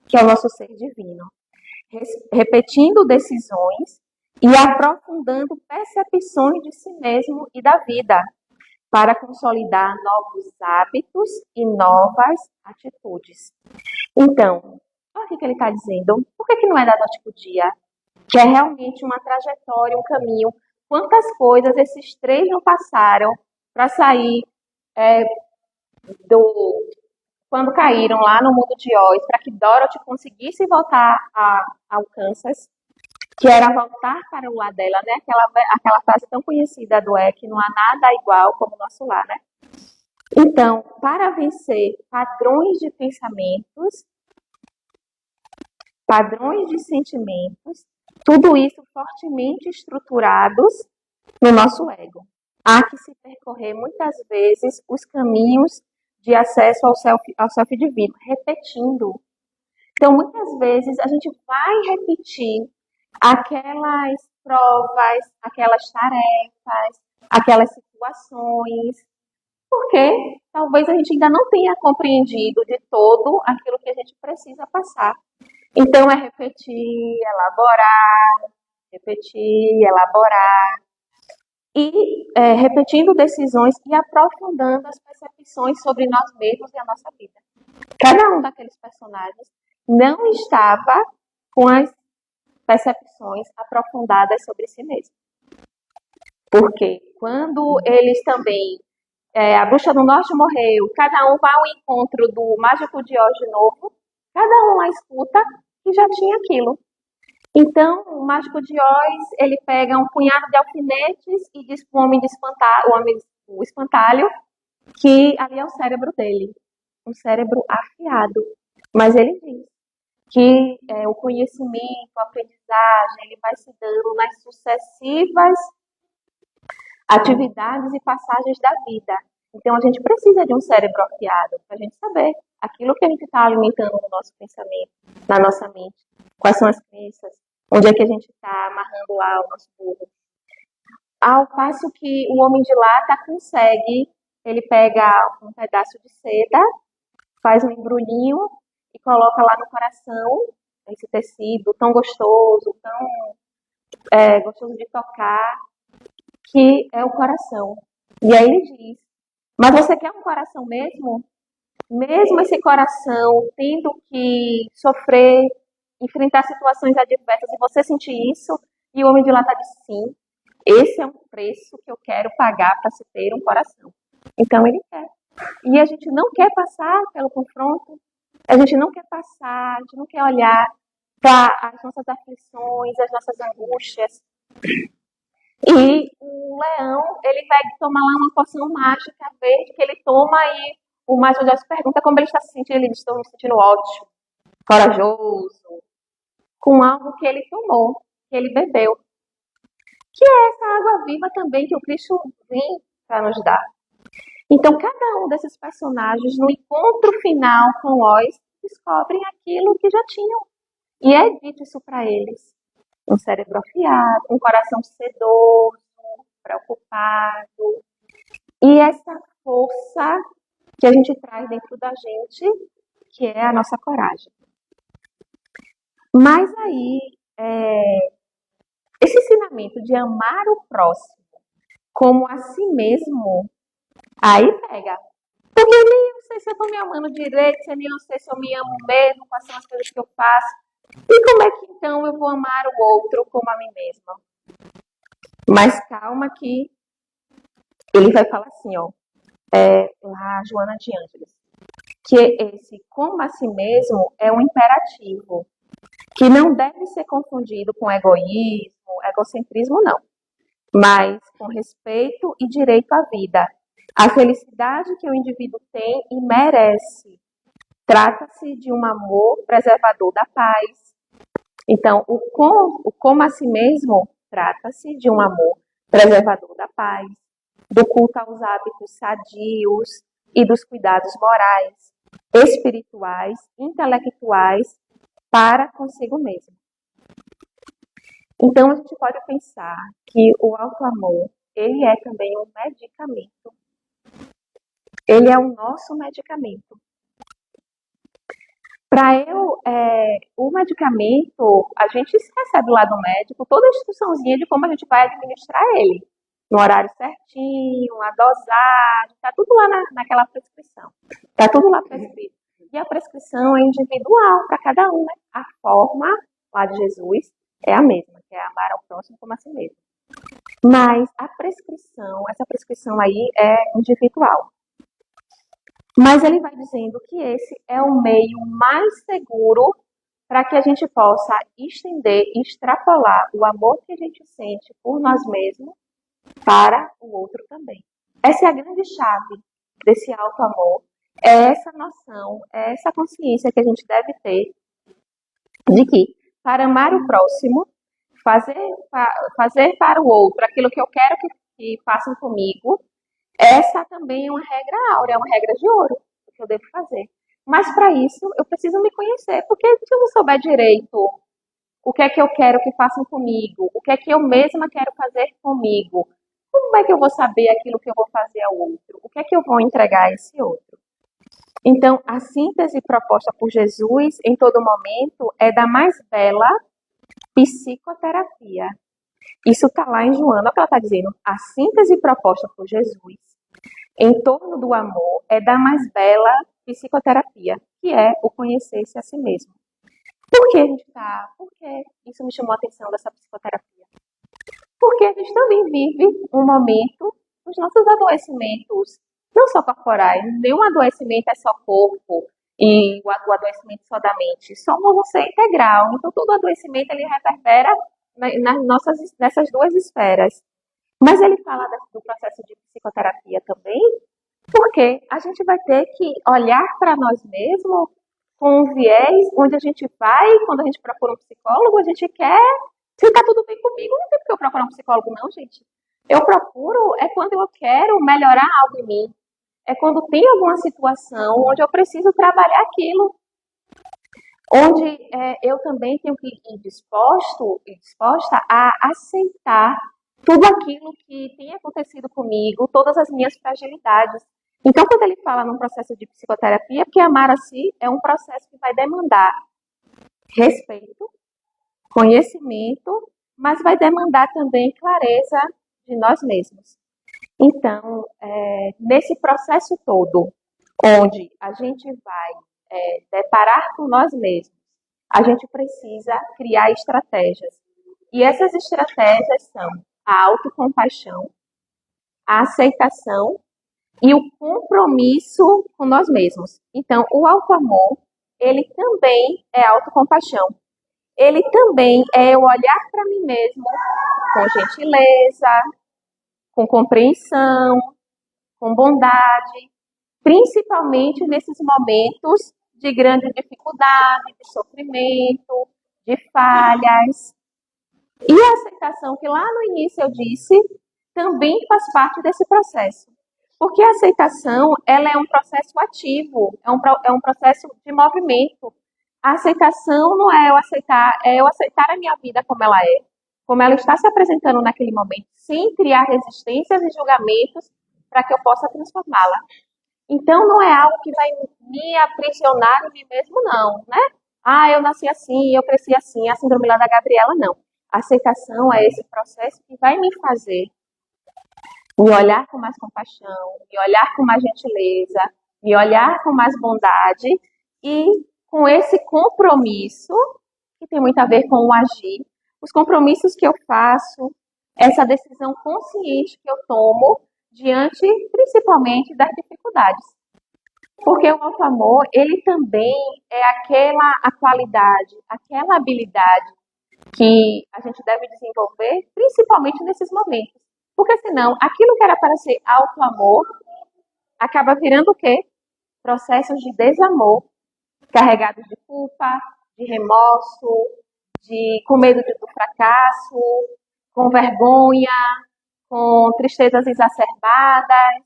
que é o nosso ser divino, repetindo decisões e aprofundando percepções de si mesmo e da vida, para consolidar novos hábitos e novas atitudes. Então, olha o que ele está dizendo. Por que não é da noite para o dia? Que é realmente uma trajetória, um caminho. Quantas coisas esses três não passaram para sair quando caíram lá no mundo de Oz, para que Dorothy conseguisse voltar ao Kansas, que era voltar para o lar dela, né? Aquela frase tão conhecida do que não há nada igual como o nosso lar, né? Então, para vencer padrões de pensamentos, padrões de sentimentos, tudo isso fortemente estruturados no nosso ego. Há que se percorrer muitas vezes os caminhos de acesso ao self divino, repetindo. Então, muitas vezes a gente vai repetir aquelas provas, aquelas tarefas, aquelas situações, porque talvez a gente ainda não tenha compreendido de todo aquilo que a gente precisa passar. Então, é repetir, elaborar, e repetindo decisões e aprofundando as percepções sobre nós mesmos e a nossa vida. Cada um daqueles personagens não estava com as percepções aprofundadas sobre si mesmo. Porque quando eles também, a Bruxa do Norte morreu, cada um vai ao encontro do Mágico de Oz de novo, cada um lá escuta que já tinha aquilo. Então, o Mágico de Oz, ele pega um punhado de alfinetes e diz para o espantalho, que ali é o cérebro dele, um cérebro afiado. Mas ele diz que o conhecimento, a aprendizagem, ele vai se dando nas sucessivas atividades e passagens da vida. Então, a gente precisa de um cérebro afiado para a gente saber aquilo que a gente está alimentando no nosso pensamento, na nossa mente, quais são as crenças, onde é que a gente está amarrando lá o nosso burro. Ao passo que o homem de lata consegue, ele pega um pedaço de seda, faz um embrulhinho e coloca lá no coração, esse tecido tão gostoso, tão gostoso de tocar, que é o coração. E aí ele diz, mas você quer um coração mesmo? Mesmo esse coração tendo que sofrer, enfrentar situações adversas e você sentir isso? E o homem de lata diz sim, esse é um preço que eu quero pagar para se ter um coração. Então ele quer. E a gente não quer passar pelo confronto, a gente não quer passar, a gente não quer olhar para as nossas aflições, as nossas angústias. E o leão, ele vai tomar lá uma poção mágica verde que ele toma e o mágico já se pergunta como ele está se sentindo. Ele diz, estou me sentindo ótimo, corajoso, com algo que ele tomou, que ele bebeu. Que é essa água viva também que o Cristo vem para nos dar. Então, cada um desses personagens, no encontro final com Oz, descobrem aquilo que já tinham. E é dito isso para eles. Um cérebro afiado, um coração sedoso, preocupado. E essa força que a gente traz dentro da gente, que é a nossa coragem. Mas aí, esse ensinamento de amar o próximo como a si mesmo, aí pega. Porque eu nem sei se eu estou me amando direito, eu nem sei se eu me amo mesmo, quais são as coisas que eu faço. E como é que então eu vou amar o outro como a mim mesma? Mas calma que ele vai falar assim, ó, a Joana de Ângeles, que esse como a si mesmo é um imperativo, que não deve ser confundido com egoísmo, egocentrismo não, mas com respeito e direito à vida. A felicidade que o indivíduo tem e merece. Trata-se de um amor preservador da paz. Então, o como a si mesmo trata-se de um amor preservador da paz, do culto aos hábitos sadios e dos cuidados morais, espirituais, intelectuais para consigo mesmo. Então, a gente pode pensar que o auto-amor, ele é também um medicamento. Ele é o nosso medicamento. O medicamento, a gente recebe lá do médico toda a instruçãozinha de como a gente vai administrar ele. No horário certinho, a dosagem, está tudo lá naquela prescrição. Está tudo lá prescrito. E a prescrição é individual para cada um, né? A forma lá de Jesus é a mesma, que é amar ao próximo como a si mesmo. Mas essa prescrição aí é individual. Mas ele vai dizendo que esse é o meio mais seguro para que a gente possa estender e extrapolar o amor que a gente sente por nós mesmos para o outro também. Essa é a grande chave desse auto-amor, é essa noção, é essa consciência que a gente deve ter de que, para amar o próximo, fazer, fazer para o outro aquilo que eu quero que façam comigo, essa também é uma regra áurea, é uma regra de ouro que eu devo fazer. Mas para isso eu preciso me conhecer, porque se eu não souber direito o que é que eu quero que façam comigo, o que é que eu mesma quero fazer comigo, como é que eu vou saber aquilo que eu vou fazer ao outro? O que é que eu vou entregar a esse outro? Então, a síntese proposta por Jesus em todo momento é da mais bela psicoterapia. Isso está lá em Joana, olha o que ela está dizendo. A síntese proposta por Jesus em torno do amor é da mais bela psicoterapia, que é o conhecer-se a si mesmo. Por que a gente está? Por que isso me chamou a atenção dessa psicoterapia? Porque a gente também vive um momento dos nossos adoecimentos, não só corporais, nenhum adoecimento é só corpo e o adoecimento só da mente. Somos um ser integral, então todo adoecimento ele reverbera nessas duas esferas. Mas ele fala do processo de psicoterapia também, porque a gente vai ter que olhar para nós mesmos com um viés onde a gente vai, quando a gente procura um psicólogo, a gente quer, se está tudo bem comigo, não tem porque eu procurar um psicólogo não, gente. Eu procuro é quando eu quero melhorar algo em mim. É quando tem alguma situação onde eu preciso trabalhar aquilo. Onde eu também tenho que ir disposta a aceitar tudo aquilo que tem acontecido comigo, todas as minhas fragilidades. Então, quando ele fala num processo de psicoterapia, porque amar a si é um processo que vai demandar respeito, conhecimento, mas vai demandar também clareza de nós mesmos. Então, nesse processo todo, onde a gente vai deparar com nós mesmos, a gente precisa criar estratégias. E essas estratégias são a autocompaixão, a aceitação e o compromisso com nós mesmos. Então, o autoamor, ele também é autocompaixão. Ele também é eu olhar para mim mesmo com gentileza, com compreensão, com bondade, principalmente nesses momentos de grande dificuldade, de sofrimento, de falhas. E a aceitação, que lá no início eu disse, também faz parte desse processo. Porque a aceitação, ela é um processo ativo, é um processo de movimento. A aceitação não é eu aceitar a minha vida como ela está se apresentando naquele momento, sem criar resistências e julgamentos para que eu possa transformá-la. Então, não é algo que vai me aprisionar em mim mesmo, não, né? Ah, eu nasci assim, eu cresci assim, a síndrome lá da Gabriela, não. A aceitação é esse processo que vai me fazer me olhar com mais compaixão, me olhar com mais gentileza, me olhar com mais bondade e com esse compromisso, que tem muito a ver com o agir, os compromissos que eu faço, essa decisão consciente que eu tomo diante, principalmente, das dificuldades. Porque o auto-amor, ele também é a qualidade, aquela habilidade que a gente deve desenvolver, principalmente nesses momentos. Porque senão, aquilo que era para ser auto-amor, acaba virando o quê? Processos de desamor, carregados de culpa, de remorso, com medo do fracasso, com vergonha, com tristezas exacerbadas,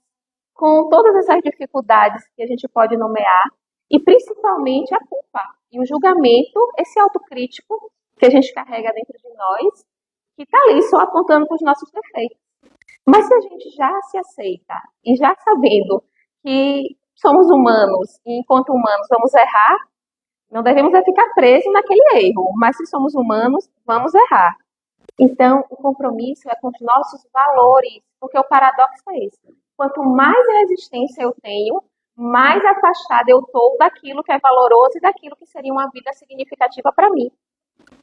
com todas essas dificuldades que a gente pode nomear, e principalmente a culpa e o julgamento, esse autocrítico que a gente carrega dentro de nós, que está ali só apontando para os nossos defeitos. Mas se a gente já se aceita e já sabendo que somos humanos e enquanto humanos vamos errar, não devemos ficar presos naquele erro, mas se somos humanos, vamos errar. Então, o compromisso é com os nossos valores, porque o paradoxo é esse. Quanto mais resistência eu tenho, mais afastada eu estou daquilo que é valoroso e daquilo que seria uma vida significativa para mim.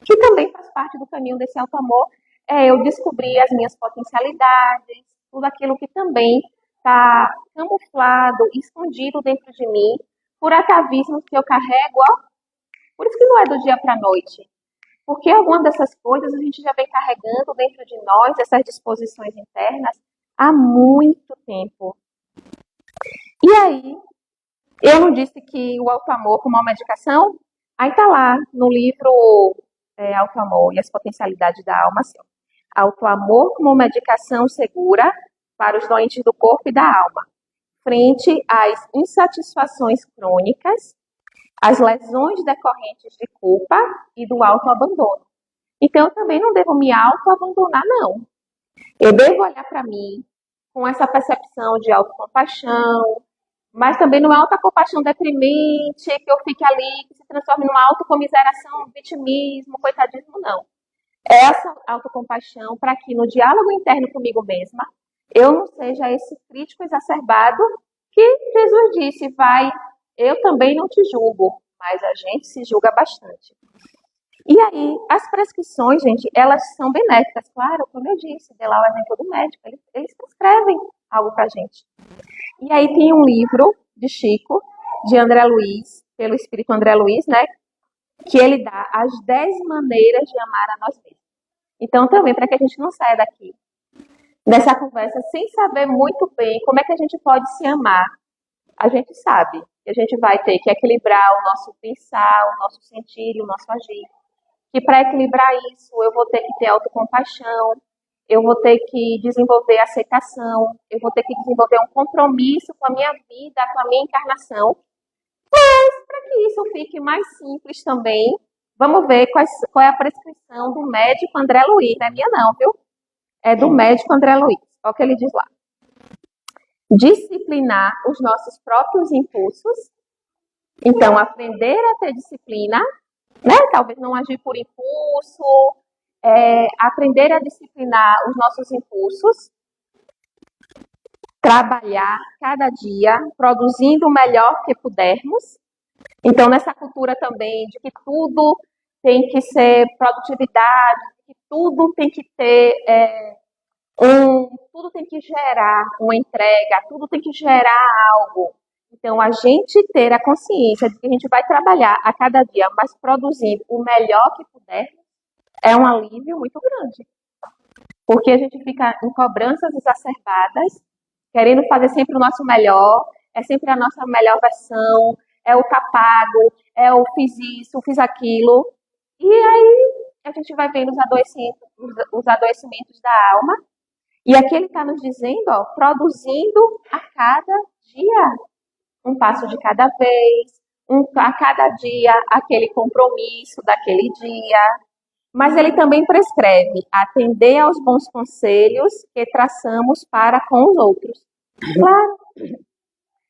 Que também faz parte do caminho desse auto-amor, é eu descobrir as minhas potencialidades, tudo aquilo que também está camuflado, escondido dentro de mim, por atavismos que eu carrego, ó. Por isso que não é do dia para a noite. Porque algumas dessas coisas a gente já vem carregando dentro de nós, essas disposições internas, há muito tempo. E aí, eu não disse que o auto-amor como uma medicação? Aí tá lá no livro autoamor e as potencialidades da alma, assim, ó. Autoamor como medicação segura para os doentes do corpo e da alma, frente às insatisfações crônicas, às lesões decorrentes de culpa e do autoabandono. Então, eu também não devo me autoabandonar, não. Eu devo olhar para mim com essa percepção de autocompaixão, mas também não é autocompaixão deprimente, que eu fique ali, que se transforme numa autocomiseração, vitimismo, coitadismo, não. É essa autocompaixão para que no diálogo interno comigo mesma, eu não seja esse crítico exacerbado que Jesus disse, eu também não te julgo, mas a gente se julga bastante. E aí, as prescrições, gente, elas são benéficas, claro, como eu disse, dei lá o exemplo do médico, eles prescrevem algo pra gente. E aí tem um livro de Chico, de André Luiz, pelo espírito André Luiz, né, que ele dá as 10 maneiras de amar a nós mesmos. Então, também, para que a gente não saia daqui, dessa conversa, sem saber muito bem como é que a gente pode se amar, a gente sabe que a gente vai ter que equilibrar o nosso pensar, o nosso sentir e o nosso agir. Que para equilibrar isso, eu vou ter que ter autocompaixão, eu vou ter que desenvolver aceitação, eu vou ter que desenvolver um compromisso com a minha vida, com a minha encarnação. Mas, para que isso fique mais simples também, vamos ver qual é a prescrição do médico André Luiz. Não é minha não, viu? É do médico André Luiz. Olha o que ele diz lá. Disciplinar os nossos próprios impulsos. Então, aprender a ter disciplina, né? Talvez não agir por impulso, aprender a disciplinar os nossos impulsos, trabalhar cada dia, produzindo o melhor que pudermos. Então, nessa cultura também de que tudo tem que ser produtividade, que tudo tem que ter tudo tem que gerar uma entrega, tudo tem que gerar algo. Então, a gente ter a consciência de que a gente vai trabalhar a cada dia, mas produzindo o melhor que puder, é um alívio muito grande. Porque a gente fica em cobranças exacerbadas, querendo fazer sempre o nosso melhor, é sempre a nossa melhor versão, é o tá pago, é o fiz isso, fiz aquilo. E aí a gente vai vendo os adoecimentos da alma. E aqui ele está nos dizendo, ó, produzindo a cada dia, um passo de cada vez, a cada dia aquele compromisso daquele dia. Mas ele também prescreve atender aos bons conselhos que traçamos para com os outros. Claro,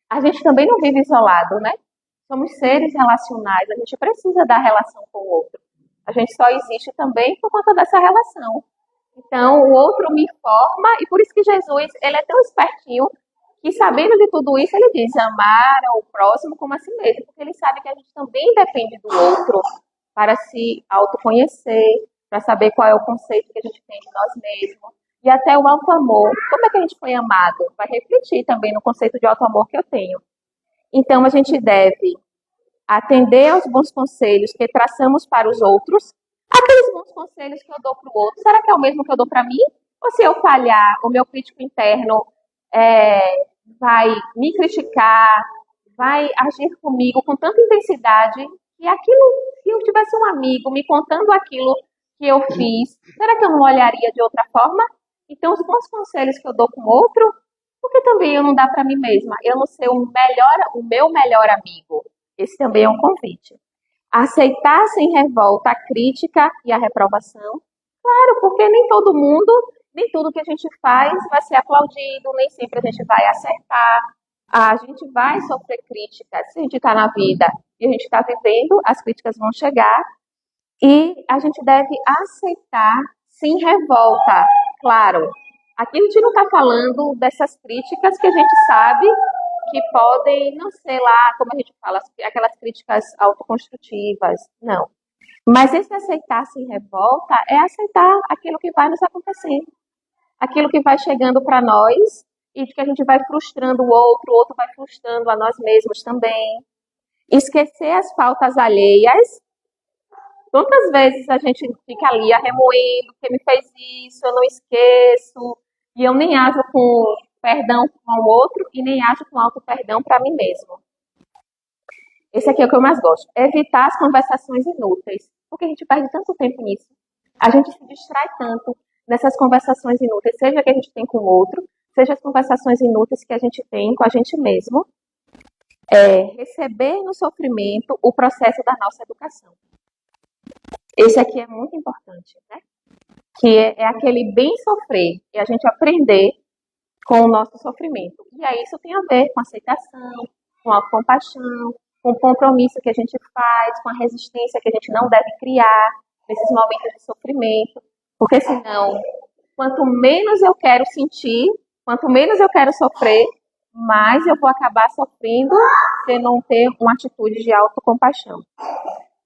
a gente também não vive isolado, né? Somos seres relacionais, a gente precisa da relação com o outro. A gente só existe também por conta dessa relação. Então, o outro me forma, e por isso que Jesus, ele é tão espertinho, que sabendo de tudo isso, ele diz, amar ao próximo como a si mesmo, porque ele sabe que a gente também depende do outro para se autoconhecer, para saber qual é o conceito que a gente tem de nós mesmos, e até o auto-amor. Como é que a gente foi amado? Vai refletir também no conceito de auto-amor que eu tenho. Então, a gente deve atender aos bons conselhos que traçamos para os outros. Aqueles bons conselhos que eu dou para o outro, será que é o mesmo que eu dou para mim? Ou se eu falhar, o meu crítico interno vai me criticar, vai agir comigo com tanta intensidade que aquilo, se eu tivesse um amigo me contando aquilo que eu fiz, será que eu não olharia de outra forma? Então, os bons conselhos que eu dou com o outro, porque também eu não dá para mim mesma, eu não ser o meu melhor amigo. Esse também é um convite. Aceitar sem revolta a crítica e a reprovação. Claro, porque nem todo mundo, nem tudo que a gente faz vai ser aplaudido, nem sempre a gente vai acertar. A gente vai sofrer críticas. Se a gente está na vida e a gente está vivendo, as críticas vão chegar. E a gente deve aceitar sem revolta. Claro, aqui a gente não está falando dessas críticas que a gente sabe que podem, não sei lá, como a gente fala, aquelas críticas autoconstrutivas, não. Mas esse aceitar sem revolta é aceitar aquilo que vai nos acontecendo, aquilo que vai chegando para nós e que a gente vai frustrando o outro vai frustrando a nós mesmos também. Esquecer as faltas alheias. Quantas vezes a gente fica ali remoendo, quem me fez isso, eu não esqueço, e eu nem ajo com perdão com o outro e nem ajo com auto-perdão para mim mesmo. Esse aqui é o que eu mais gosto. Evitar as conversações inúteis. porque a gente perde tanto tempo nisso. A gente se distrai tanto nessas conversações inúteis, seja que a gente tem com o outro, seja as conversações inúteis que a gente tem com a gente mesmo. Receber no sofrimento o processo da nossa educação. Esse aqui é muito importante, né? Que é aquele bem sofrer e a gente aprender com o nosso sofrimento. E aí isso tem a ver com aceitação, com a compaixão, com o compromisso que a gente faz, com a resistência que a gente não deve criar nesses momentos de sofrimento. Porque senão, quanto menos eu quero sentir, quanto menos eu quero sofrer, mais eu vou acabar sofrendo se eu não ter uma atitude de autocompaixão.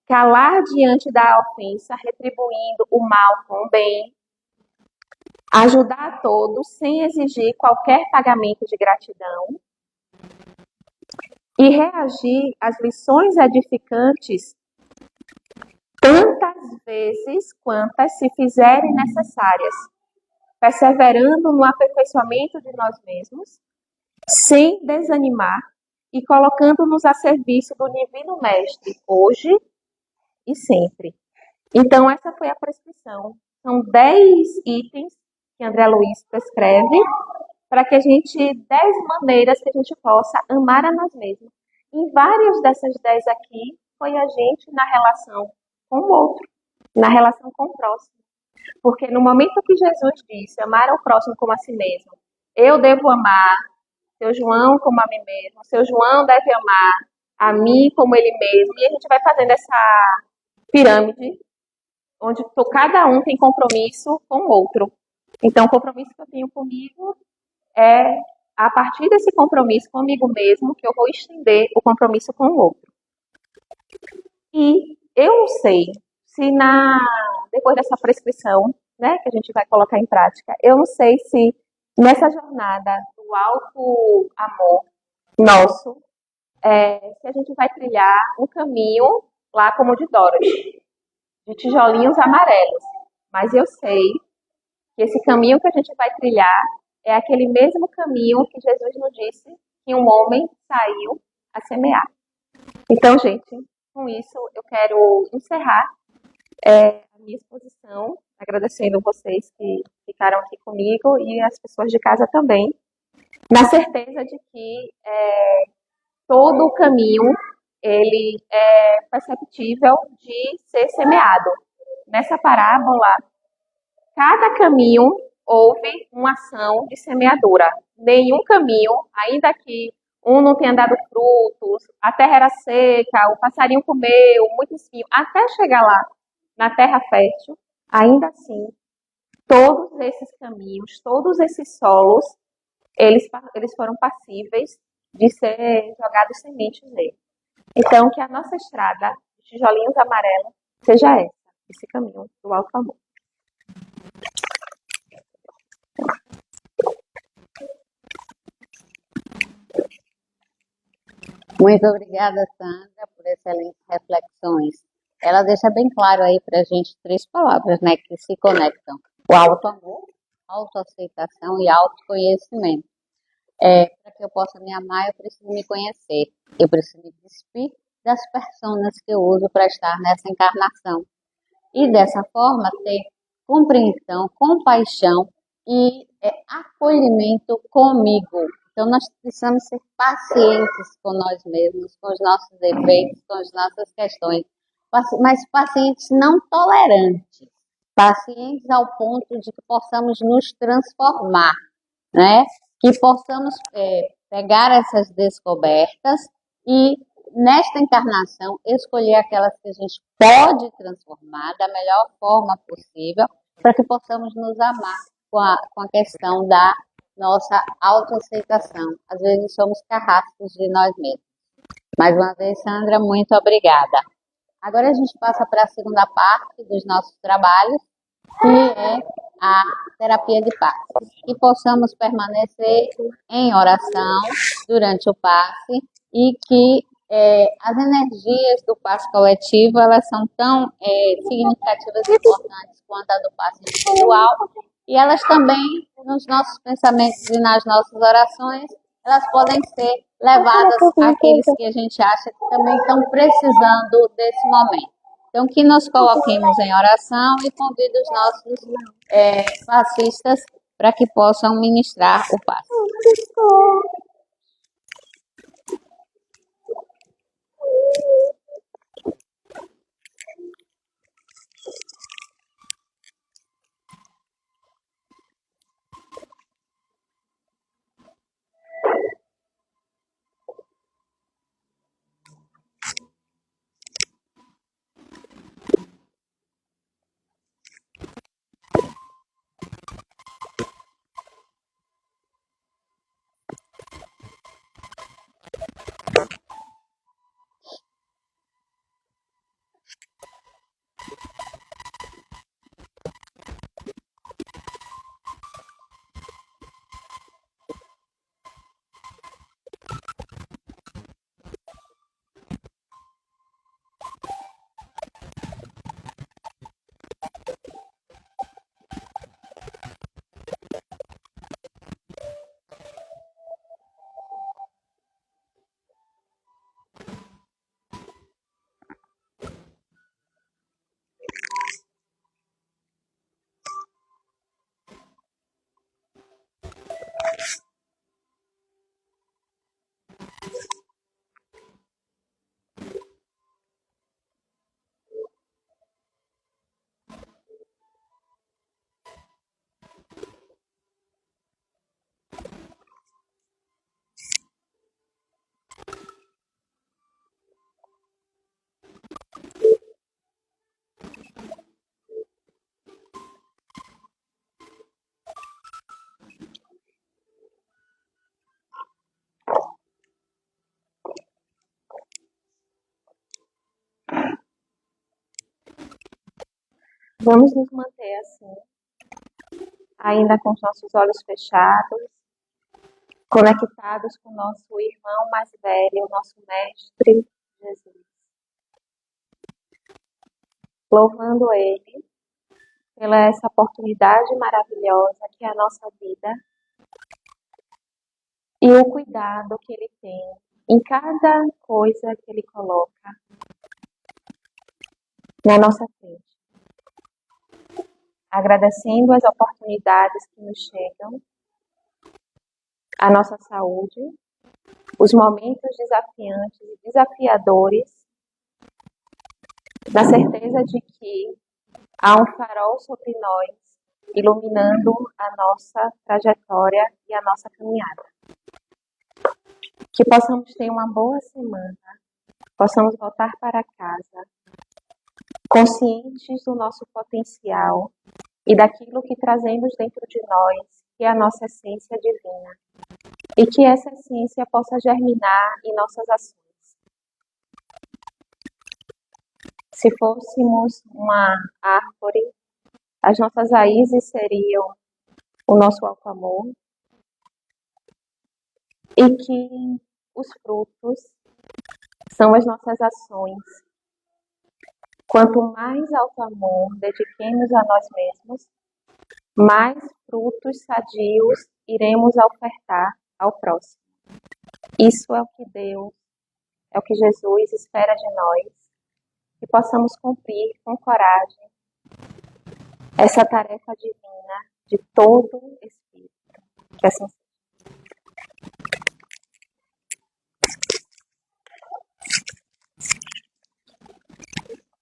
Calar diante da ofensa, retribuindo o mal com o bem. Ajudar a todos sem exigir qualquer pagamento de gratidão. E reagir às lições edificantes tantas vezes quantas se fizerem necessárias, perseverando no aperfeiçoamento de nós mesmos, sem desanimar e colocando-nos a serviço do Divino Mestre, hoje e sempre. Então, essa foi a prescrição. São 10 itens que André Luiz prescreve para que a gente, 10 maneiras que a gente possa amar a nós mesmos. Em várias dessas 10 aqui, foi a gente na relação com o outro, na relação com o próximo. Porque no momento que Jesus disse amar ao próximo como a si mesmo, eu devo amar seu João como a mim mesmo, seu João deve amar a mim como ele mesmo, e a gente vai fazendo essa pirâmide, onde cada um tem compromisso com o outro. Então, o compromisso que eu tenho comigo é a partir desse compromisso comigo mesmo que eu vou estender o compromisso com o outro. E eu não sei se depois dessa prescrição, né, que a gente vai colocar em prática, eu não sei se nessa jornada do alto amor nosso, se a gente vai trilhar um caminho lá como o de Dorothy, de tijolinhos amarelos. Mas eu sei que esse caminho que a gente vai trilhar é aquele mesmo caminho que Jesus nos disse que um homem saiu a semear. Então, gente, com isso eu quero encerrar a minha exposição, agradecendo vocês que ficaram aqui comigo e as pessoas de casa também, na certeza de que todo o caminho ele é perceptível de ser semeado. Nessa parábola, cada caminho houve uma ação de semeadura. Nenhum caminho, ainda que um não tenha dado frutos, a terra era seca, o passarinho comeu, muito espinho, até chegar lá na terra fértil, ainda assim, todos esses caminhos, todos esses solos, eles foram passíveis de ser jogados sementes nele. Então, que a nossa estrada de tijolinhos amarelos seja esse caminho do alto amor. Muito obrigada, Sandra, por excelentes reflexões. Ela deixa bem claro aí para a gente 3 palavras, né, que se conectam: o auto-amor, autoaceitação e autoconhecimento. Para que eu possa me amar, eu preciso me conhecer. Eu preciso me despir das personas que eu uso para estar nessa encarnação. E dessa forma ter compreensão, compaixão e acolhimento comigo. Então nós precisamos ser pacientes com nós mesmos, com os nossos defeitos, com as nossas questões, mas pacientes não tolerantes, pacientes ao ponto de que possamos nos transformar, né? Que possamos pegar essas descobertas e, nesta encarnação, escolher aquelas que a gente pode transformar da melhor forma possível, para que possamos nos amar com a questão da nossa autoaceitação. Às vezes somos carrascos de nós mesmos. Mais uma vez, Sandra, muito obrigada. Agora a gente passa para a segunda parte dos nossos trabalhos, que é a terapia de passe. Que possamos permanecer em oração durante o passe e que as energias do passe coletivo, elas são tão significativas e importantes quanto a do passe individual, e elas também, nos nossos pensamentos e nas nossas orações, elas podem ser levadas àqueles que a gente acha que também estão precisando desse momento. Então, que nos coloquemos em oração e convido os nossos passistas para que possam ministrar o passe. Vamos nos manter assim, ainda com os nossos olhos fechados, conectados com o nosso irmão mais velho, o nosso Mestre Jesus. Louvando Ele pela essa oportunidade maravilhosa que é a nossa vida e o cuidado que Ele tem em cada coisa que Ele coloca na nossa frente. Agradecendo as oportunidades que nos chegam, a nossa saúde, os momentos desafiantes e desafiadores, na certeza de que há um farol sobre nós, iluminando a nossa trajetória e a nossa caminhada. Que possamos ter uma boa semana, possamos voltar para casa, conscientes do nosso potencial e daquilo que trazemos dentro de nós, que é a nossa essência divina. E que essa essência possa germinar em nossas ações. Se fôssemos uma árvore, as nossas raízes seriam o nosso alto amor e que os frutos são as nossas ações. Quanto mais alto amor dediquemos a nós mesmos, mais frutos sadios iremos ofertar ao próximo. Isso é o que Deus, é o que Jesus espera de nós, que possamos cumprir com coragem essa tarefa divina de todo espírito. Que assim seja.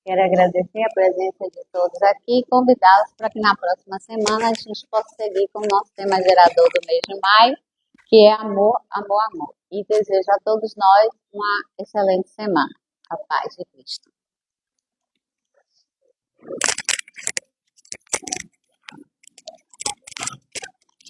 Quero agradecer a presença de todos aqui e convidá-los para que na próxima semana a gente possa seguir com o nosso tema gerador do mês de maio, que é amor, amor, amor. E desejo a todos nós uma excelente semana. A paz de Cristo.